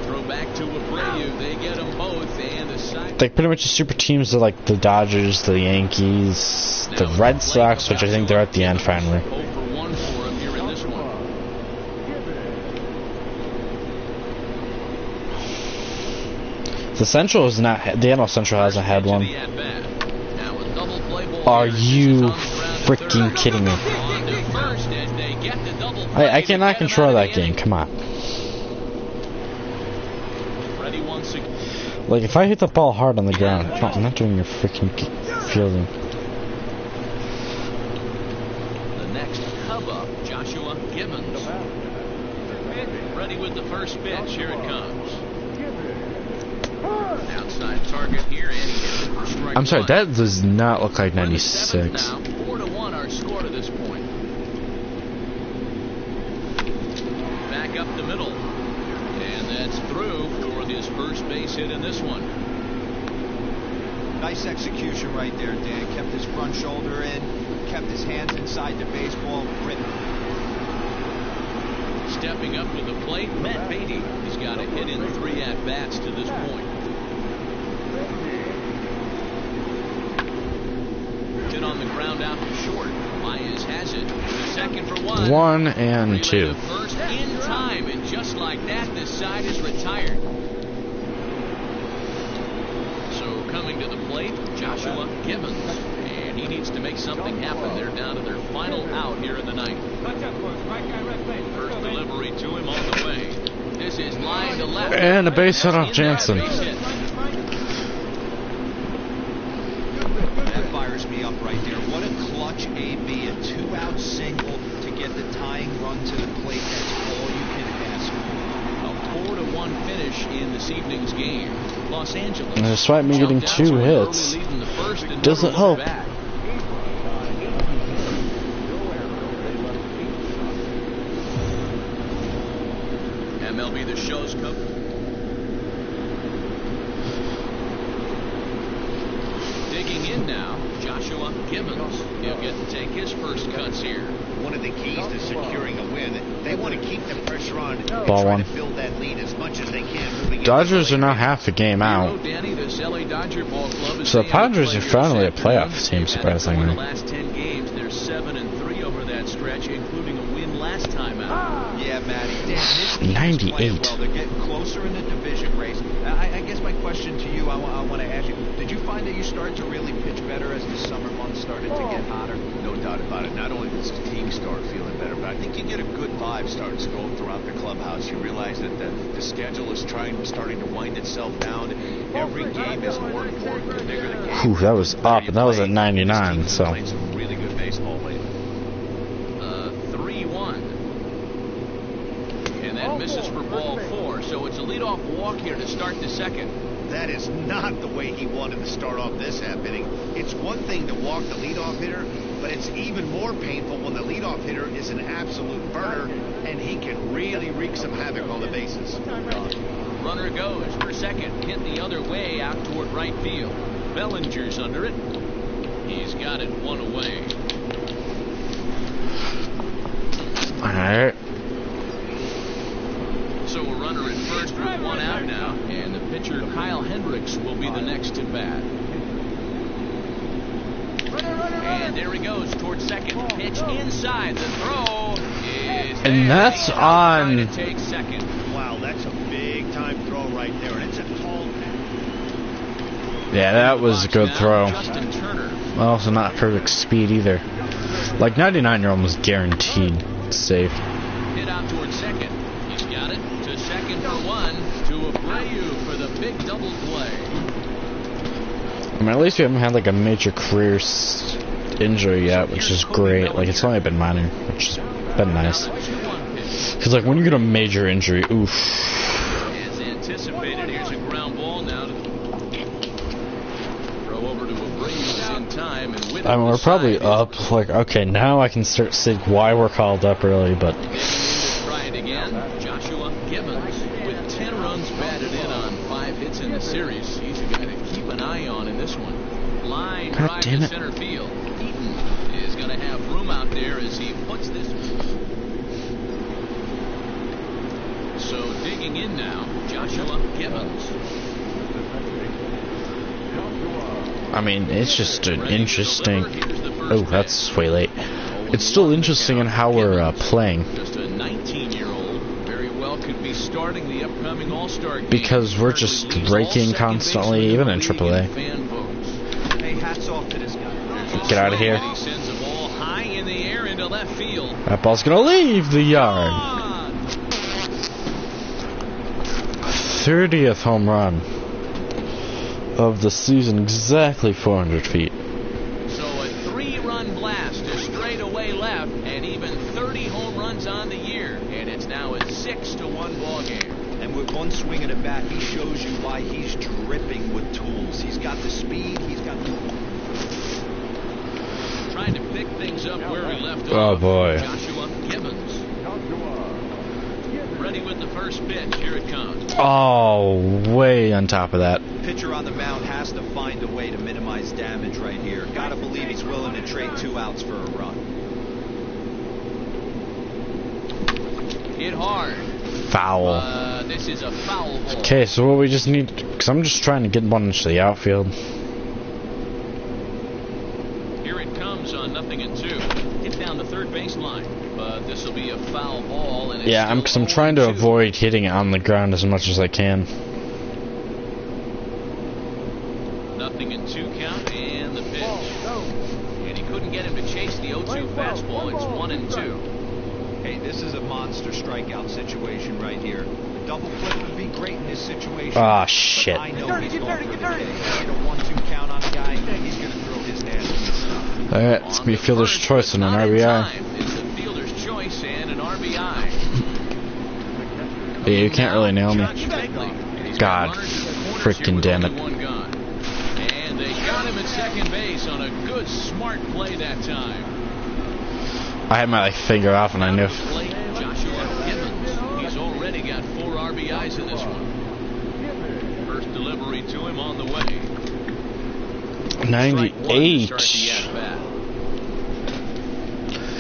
Throw back to Abreu. They get them both, and a side. Like pretty much the super teams are like the Dodgers, the Yankees, the Red Sox, which I think they're at the end finally. 0 for 1 for him here in this one. The Central is not. The NL Central hasn't had one. Are you freaking kidding me? I cannot control that game. Come on. Like if I hit the ball hard on the ground, I'm not doing your freaking fielding. The next Cub up, Joshua Gibbons. Ready with the first pitch. Here it comes. Outside target here, and he hits it for strike I'm sorry, 1. that does not look like 96. Now, 4-1 our score to this point. Back up the middle. And that's through for his first base hit in this one. Nice execution right there, Dan. Kept his front shoulder in, kept his hands inside the baseball. Stepping up to the plate, Matt Beatty. He's got a hit in 3 at-bats to this point. Hit on the ground out to short. Baez has it. The second for 1. 1 and 2. First in time, and just like that, this side is retired. So coming to the plate, Joshua Gibbons. And he needs to make something happen. They're down to their final out here in the ninth. First delivery to him on the way. This is line to left. And a base hit off Jansen. That fires me up right there. What a clutch AB, a 2-out single to get the tying run to the plate. That's all you can ask for. A 4-1 finish in this evening's game. Los Angeles. And despite me getting 2 hits, doesn't help. MLB The Show's coach. Digging in now, Joshua Gibbons. He'll get to take his first cuts here. One of the keys to securing a win, they want to keep the pressure on and Ball try one. to build that lead as much as they can. Moving Dodgers are now half a game out. So the Padres are finally a playoff team, surprisingly. In the last 10 games, they're 7-3 over that stretch, including a win last time out. Yeah, Matty. This team is 98. playing well. They're getting closer in the division race. I guess my question to you, I want to ask you, did you find that you started to really pitch better as the summer months started to get hotter? No doubt about it. Not only does the team start feeling better, but I think you get a good vibe starting to go throughout the clubhouse. You realize that the schedule is starting to wind itself down. Every game is more important. The bigger the game. Whew, that was up, and that was at 99, This team's so. playing some really good baseball lately. 3-1. And that misses for ball 4, so it's a leadoff walk here to start the second. That is not the way he wanted to start off this half inning. It's one thing to walk the leadoff hitter, but it's even more painful when the leadoff hitter is an absolute burner, and he can really wreak some havoc on the bases. Runner goes for second, hit the other way out toward right field. Bellinger's under it. He's got it 1 away. Alright. So a runner at first with 1 out now, and the pitcher Kyle Hendricks will be the next to bat. And there he goes towards second. Pitch inside. The throw is And that's on. Wow, that's a big time throw right there, and it's a tall. Yeah, that was a good throw. Justin Turner. Also not perfect speed either. Like 99, you're almost guaranteed safe. Hit out towards second. He's got it to second for one. To Abreu for the big double play. I mean, at least we haven't had like a major career injury yet, which is great. Like, it's only been minor, which has been nice. Because like when you get a major injury, oof. As anticipated, here's a ground ball now. Throw over to Abreu in time, and with I mean, we're probably up. Like, okay, now I can start seeing why we're called up early, but. Try it again. Joshua Gibbons with 10 runs batted in on 5 hits in the series. He's a guy to keep an eye on in this one. Line drive to center field. Eaton is going to have room out there as he puts this. So digging in now, Joshua Gibbons. I mean, it's just an interesting. Oh, that's way late. It's still interesting in how we're playing. Just a 19-year-old very well could be starting the upcoming All-Star game. Because we're just raking constantly, even in AAA. Hey, hats off to this guy. Get out of here. He sends the ball high in the air into left field. That ball's gonna leave the yard. 30th home run of the season, exactly 400 feet. So a 3-run blast to straightaway left, and even 30 home runs on the year, and it's now a 6-1 ball game. And with one swing of the bat, he shows you why he's dripping with tools. He's got the speed, he's got the... Trying to pick things up where we left off. Oh boy. Joshua Gibbons. Ready with the first pitch. Here it comes. Oh, way on top of that. Pitcher on the mound has to find a way to minimize damage right here. Gotta believe he's willing to trade 2 outs for a run. Hit hard. Foul. This is a foul ball. Okay, so what we just need, because I'm just trying to get one into the outfield. Here it comes on 0-2. Hit down the third baseline, but this will be a foul ball. And Yeah, because I'm trying to avoid hitting it on the ground as much as I can. 0-2 count and the pitch. And he couldn't get him to chase the 0-2 fastball. It's 1-2. Hey, this is a monster strikeout situation right here. A double flip would be great in this situation. Ah, shit. I know he's going for the day. Get a 1-2 count on the guy. He's going to throw his nasty stuff. Alright, it's gonna be fielder's choice and an RBI. It's a fielder's choice and an RBI. Yeah, you can't really nail me. God, freaking damn it. And they got him at second base on a good, smart play that time. I had my finger off and I knew. Joshua Gibbons. He's already got 4 RBIs in this one. First delivery to him on the way. 98.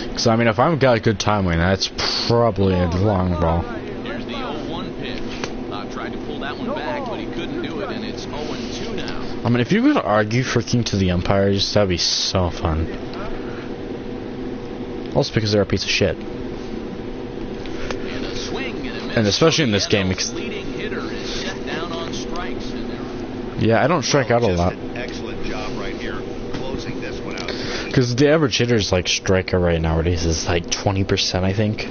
Because, I mean, if I've got a good timing, that's probably a long ball. Here's the 0-1 pitch. Tried to pull that one back, but he couldn't do it, and it's 0-2 now. I mean, if you could argue freaking to the umpires, that'd be so fun. Also because they're a piece of shit. And a swing and a miss. And especially in this game, because leading hitter is set down on strikes. Yeah, I don't strike out a lot. Excellent job right here, closing this one out. Because the average hitter's like striker rate nowadays is like 20%, I think.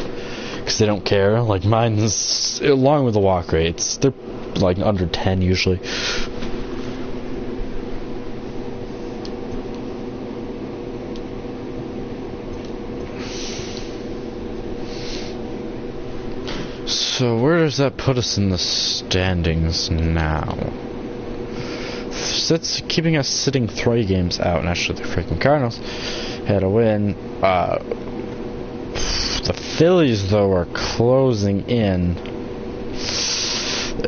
Because they don't care. Like mine's, along with the walk rates, they're like under 10 usually. So where does that put us in the standings now? That's keeping us sitting 3 games out, and actually the freaking Cardinals had a win. The Phillies, though, are closing in,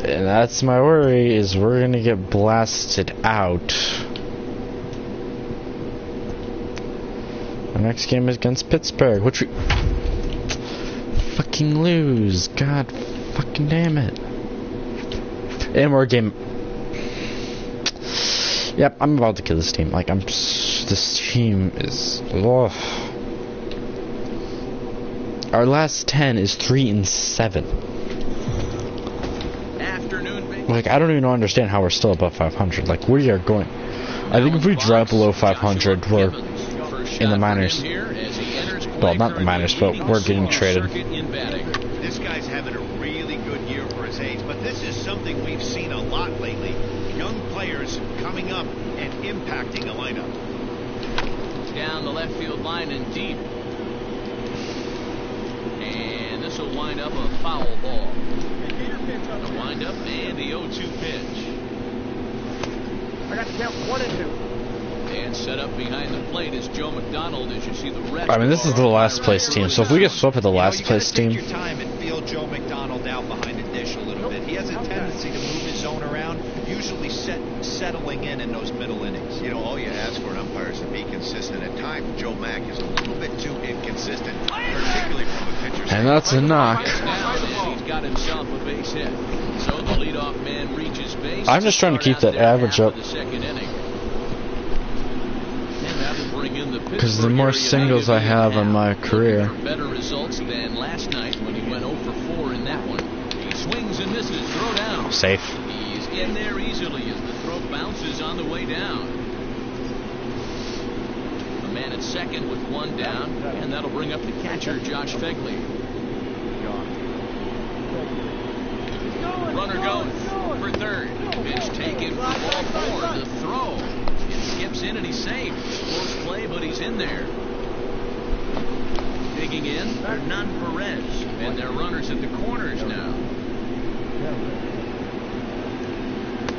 and that's my worry, is we're gonna get blasted out. Our next game is against Pittsburgh, which we fucking lose. God fucking damn it. And we're a game. Yep, I'm about to kill this team. Like, this team is. Oh. Our last 10 is 3-7. Afternoon. Like, I don't even understand how we're still above 500. Like, we are going. I think if we drop below 500, we're in the minors. Well, not the minors, but we're getting traded. This guy's having a really good year for his age, but this is something we've seen a lot lately. Young players coming up and impacting a lineup. Down the left field line and deep. And this will wind up a foul ball. The wind up and the 0-2 pitch. I got to count 1 and 2. And set up behind the plate is Joe McDonald as you see the rest. I mean, this is the last place team, so if we get swept at the last place team. You gotta take your time and feel Joe McDonald out behind the dish a little bit. He has a tendency to move his zone around, usually settling in those middle innings. You know, all you ask for an umpire is to be consistent. At times, Joe Mack is a little bit too inconsistent, particularly from a pitcher's And that's a knock. He's got himself a base hit. So the leadoff man reaches base. I'm just trying to keep that average up. The second inning. Because the more singles I have in my career. Better results than last night when he went 0 for 4 in that one. He swings and misses. Throw down. Safe. He's in there easily as the throw bounces on the way down. A man at second with 1 down, and that'll bring up the catcher, Josh Fegley. Runner goes for third. Pitch taken for ball 4. The throw. It skips in and he's safe. Close play, but he's in there. Digging in, Hernan Perez. And their runners at the corners now.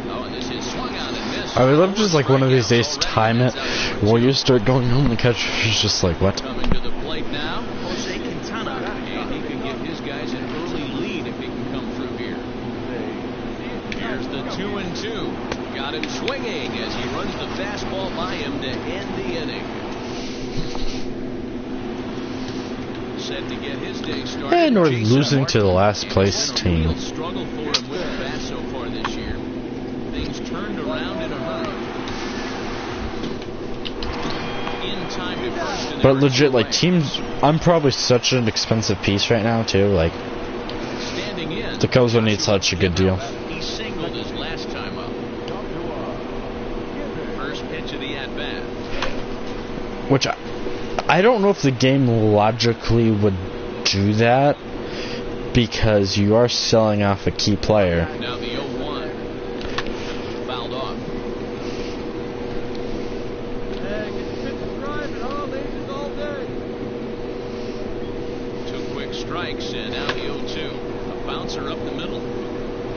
Oh, and this is swung on and missed. I would love just like one of these days to time it while you start going home. The catcher's just like, what? Coming to the plate now, Jose Quintana. And he can give his guys an early lead if he can come through here. Here's the 2-2. Got him swinging as he runs the fastball by him to end the inning. Set to get his day started. And we're losing to the last place team. Real struggle for him with the bat so far this year. Things turned around in a hurry. In time to first. But legit, like teams, I'm probably such an expensive piece right now too. Like Standing in, the Cubs will need such a good deal. He singled his last time up. First pitch of the at-bat. Which I don't know if the game logically would do that because you are selling off a key player. Now the 0-1. Fouled off. Two quick strikes and now the 0-2. A bouncer up the middle.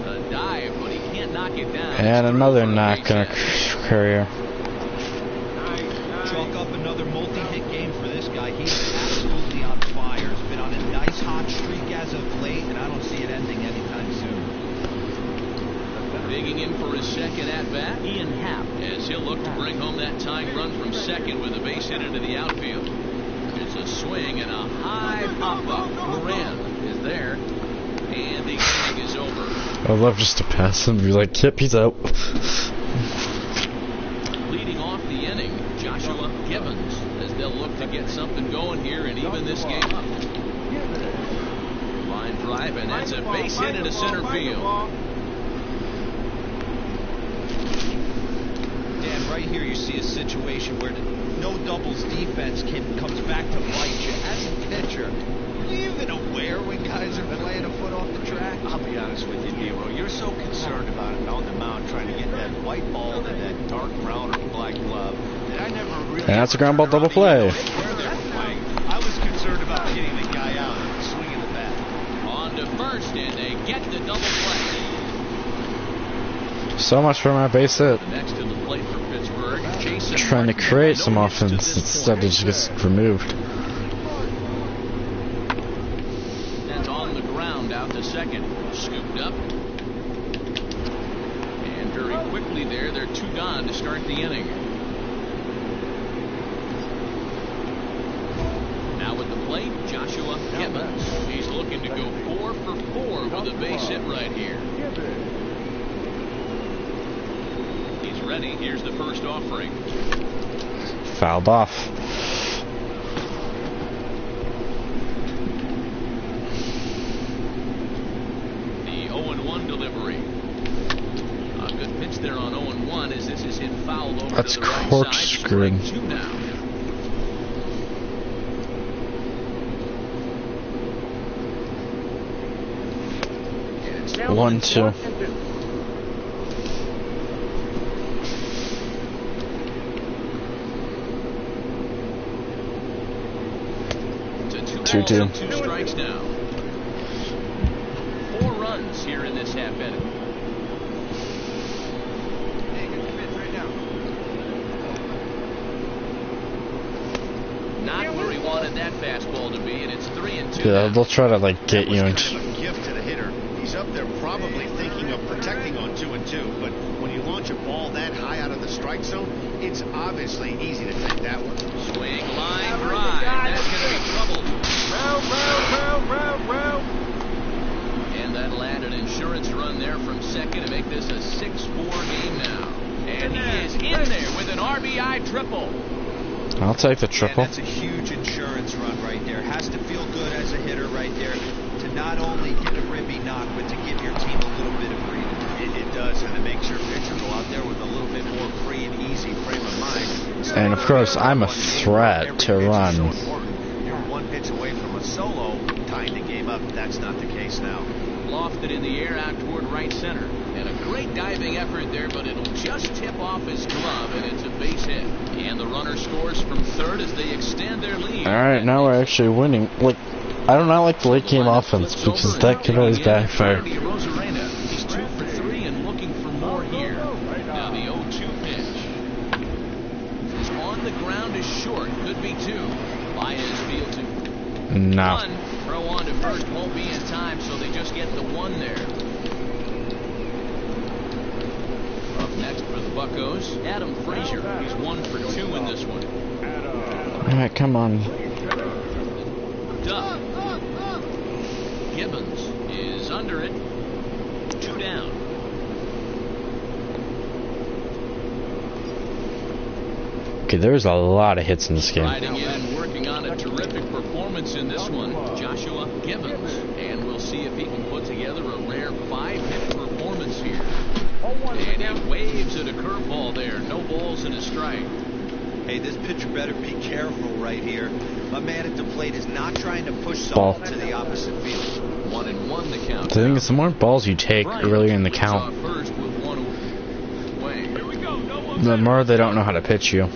A dive, but he can't knock it down. And another knock in a career. Chalk up another multi-hit game for this guy. He's absolutely on fire. He's been on a nice hot streak as of late, and I don't see it ending anytime soon. Digging in for his second at-bat, Ian Happ, as he'll look to bring home that tying run from second with a base hit into the outfield. It's a swing and a high pop-up. Moran is there, and the inning is over. I'd love just to pass him and be like, yep, he's out. Leading off the inning, Joshua Gibbons, as they'll look to get something going here and even this game up. Line drive, and that's a base hit into center field. Dan, right here you see a situation where the no doubles defense comes back to bite you. As a pitcher, are you even aware when guys are playing a foot off the track? I'll be honest with you, Nero. You're so concerned about it on the mound trying to get that white ball to that dark brown or black glove that I never really... And that's a ground ball double play. Where they're playing. I was concerned about getting the guy out and swinging the bat. On to first, and they get the double play. So much for my base hit. Next to the plate for Pittsburgh, Jason Trying to Martin. create some No hits to offense this instead point. it just gets removed. That's on the ground out to second. Scooped up. And very quickly there, they're 2 gone to start the inning. Now with the plate, Joshua Gibbons. He's looking to go 4 for 4 with a base hit right here. He's ready. Here's the first offering. Fouled off. foul over That's to the right corkscrewing. side. 2 now. And it's 1-2. to 2 2-2. 2 strikes now. 4 runs here in this half inning. Not where he wanted that fastball to be, and it's 3-2. Yeah, they'll try to like get you That was into. kind of a gift to the hitter. He's up there probably thinking of protecting on 2-2, but when you launch a ball that high out of the strike zone, it's obviously easy to take that one. Swing, line, drive. That's going to be trouble. And that'll add an insurance run there from second to make this a 6-4 game now. And he is in there with an RBI triple. I'll take the Yeah, triple. that's a huge insurance run right there. Has to feel good as a hitter right there to not only get a ribby knock, but to give your team a little bit of freedom. It does, and it makes your pitcher go out there with a little bit more free and easy frame of mind. And of course, I'm a threat to run. You're one pitch away from a solo tying the game up. That's not the case now. Lofted in the air out toward right center. And a great diving effort there, but it'll just tip off his glove, and it's a base hit. And the runner scores from third as they extend their lead. Alright, now we're actually winning. Like, I do not like the late game offense because that could always backfire. Rosarena. He's 2 for 3 and looking for more here. Now the 0-2 pitch. Is on the ground is short. Could be 2. Baez fields to No. 1. Throw on to first won't be in time, so they just get the 1 there. Up next for the Buccos, Adam Frazier. He's 1 for 2 in this one. Alright, come on. Duck. Gibbons is under it. 2 down. Okay, there's a lot of hits in this game. Riding in and working on a terrific performance in this one, Joshua Gibbons. And we'll see if he can put together a rare 5-hit performance here. And he waves at a curveball there. No balls and a strike. Hey, this pitcher better be careful right here. My man at the plate is not trying to push Ball. someone to the opposite field. 1-1 the count. The thing is, the more balls you take earlier in the Leads count, off first with 1 away. Here we go. No one the more they don't know how to pitch you.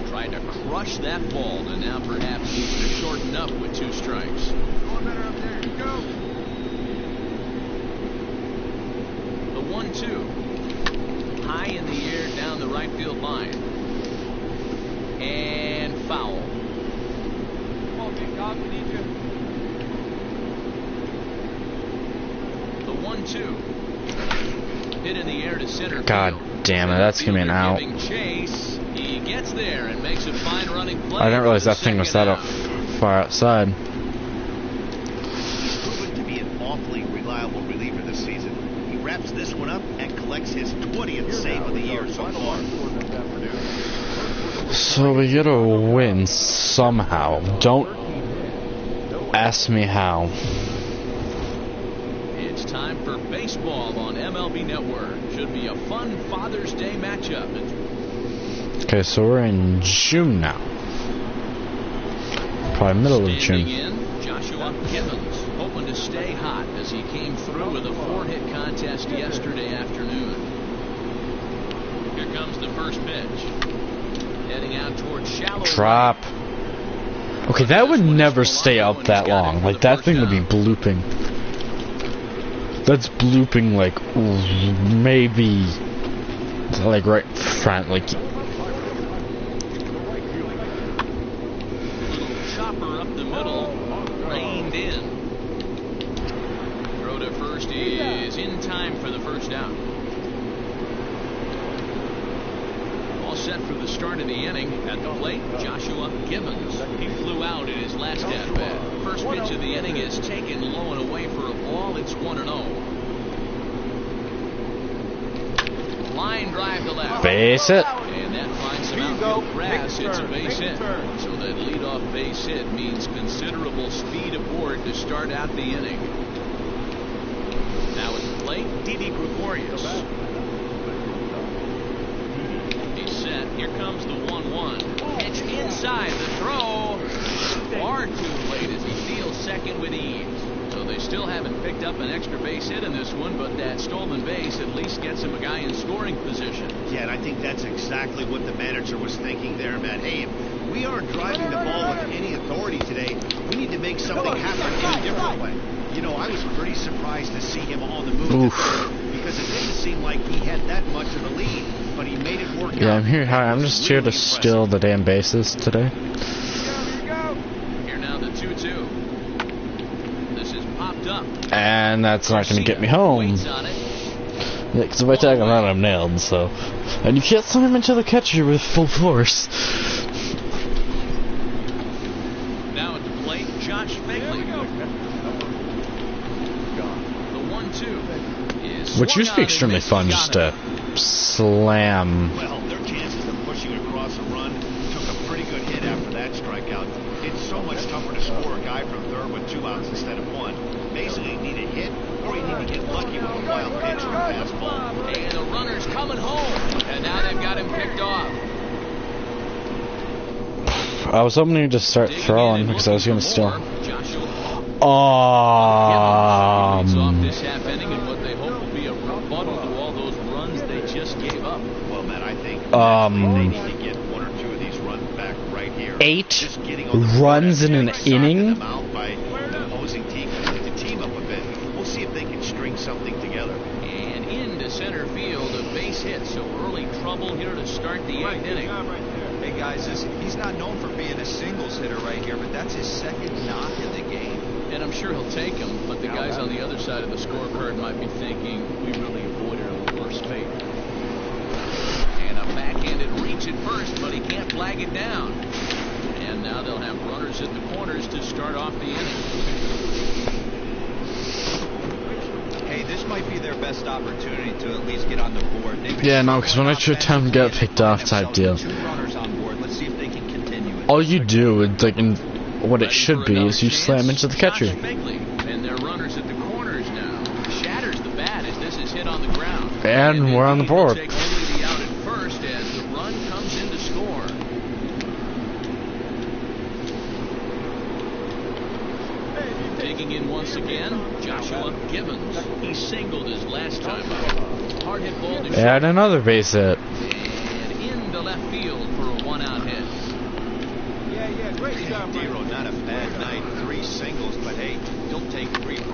Trying to crush that ball, and now perhaps needs to shorten up with 2 strikes. The 1-2. High in the air down the right field line. And foul. The 1-2. Hit in the air to center God field. damn it, that's gonna be an out. Giving chase. He gets there and makes a fine running play. I didn't realize for the that thing was second that out. far outside. He's proven to be an awfully reliable reliever this season. He wraps this one up and collects his 20th save of the year so far. So we get a win somehow. Don't ask me how. It's time for baseball on MLB Network. Should be a fun Father's Day matchup. Okay, so we're in June now. Probably middle of Standing June. in, Joshua Gibbons, hoping to stay hot as he came through with a 4-hit contest yesterday afternoon. Here comes the first pitch. Heading out towards shallow Drop. Okay, that would never stay up that long. Like, that thing would be blooping. That's blooping, like, maybe, like, right front, like... Little chopper up the middle, reined in. Throw to first is in time for the first down. All set for the start of the inning. At the plate, Joshua Gibbons. He flew out in his last at-bat. First pitch of the inning is taken low and away for a ball. It's 1-0. Line drive to left. Base hit. And that finds some outfield grass. It's a base hit. So that leadoff base hit means considerable speed aboard to start out the inning. Now at the plate, Didi Gregorius. Here comes the 1-1. Pitch inside. The throw. Far too late as he steals second with ease. So they still haven't picked up an extra base hit in this one, but that stolen base at least gets him a guy in scoring position. Yeah, and I think that's exactly what the manager was thinking there, Matt. Hey, if we aren't driving the ball with any authority today, we need to make something happen in a different way. You know, I was pretty surprised to see him on the move because it didn't seem like he had that much of a lead, but he made it work out. Yeah, I'm here. I'm just here to steal the damn bases today. Here now the 2-2. This is popped up. And that's not going to get me home. Yeah, because if I tag him out, I'm nailed, so. And you can't slam him into the catcher with full force. Now at the plate, Josh Begley. The 1-2 is which used to be extremely fun, just to slam. Well, their chances of pushing across a run took a pretty good hit after that strikeout. It's so much tougher to score a guy from third with 2 outs instead of 1. Basically, you need a hit, or you need to get lucky with a wild pitch or a fastball. And the runner's coming home, and now they've got him picked off. I was hoping to start throwing because I was going to steal. Off this half inning and what they hope will be a rebuttal to all those runs they just gave up. Well, Matt, I think they need to get 1 or 2 of these runs back right here. 8 runs in an inning? By the opposing team to team up a bit. We'll see if they can string something together. And into center field, a base hit. So early trouble here to start the 8th inning. Hey guys, he's not known for being a singles hitter right here, but that's his 2nd knock in the game. And I'm sure he'll take him, but the guys on the other side of the scorecard might be thinking, we really avoided a worse fate. And a backhanded reach at first, but he can't flag it down. And now they'll have runners at the corners to start off the inning. Hey, this might be their best opportunity to at least get on the board. Yeah, no, because when I try to get picked off type deal, all you do, like in what it should be, is you slam into the catcher. And they're runners at the corners now. Shatters the bat as this is hit on the ground. And we're on the board. Take only the out at first as the run comes in to score. Digging in once again, Joshua Gibbons. He singled his last time up. Hard hit ball to And another base hit. And into left field for a 1-out hit. Great job, Dero. Not a bad night. 3 singles, but hey, you'll take 3 for 4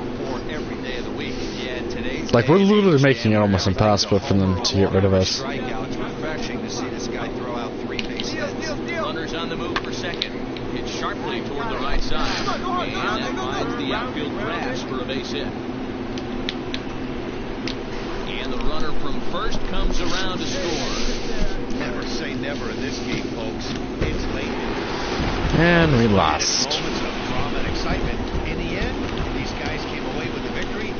every day of the week. Yeah, today's like, we're literally making it almost impossible for them to get rid of us. Strikeouts. Refreshing to see this guy throw out 3 base hits. Runners on the move for second. Hit sharply toward the right side. And that finds the outfield grass for a base hit. And the runner from first comes around to score. Never say never in this game, folks. It's late. And we lost. Moments of drama and excitement. In the end, these guys came away with the victory.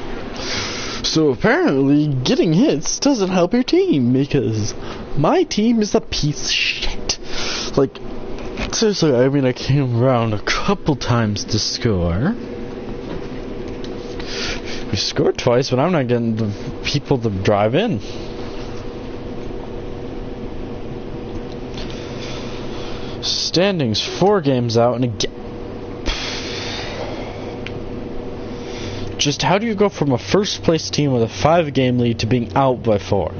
So apparently, getting hits doesn't help your team, because my team is a piece of shit. Like, seriously, I mean, I came around a couple times to score. We scored twice, but I'm not getting the people to drive in. Standings 4 games out, and again. Just how do you go from a first place team with a 5-game lead to being out by 4?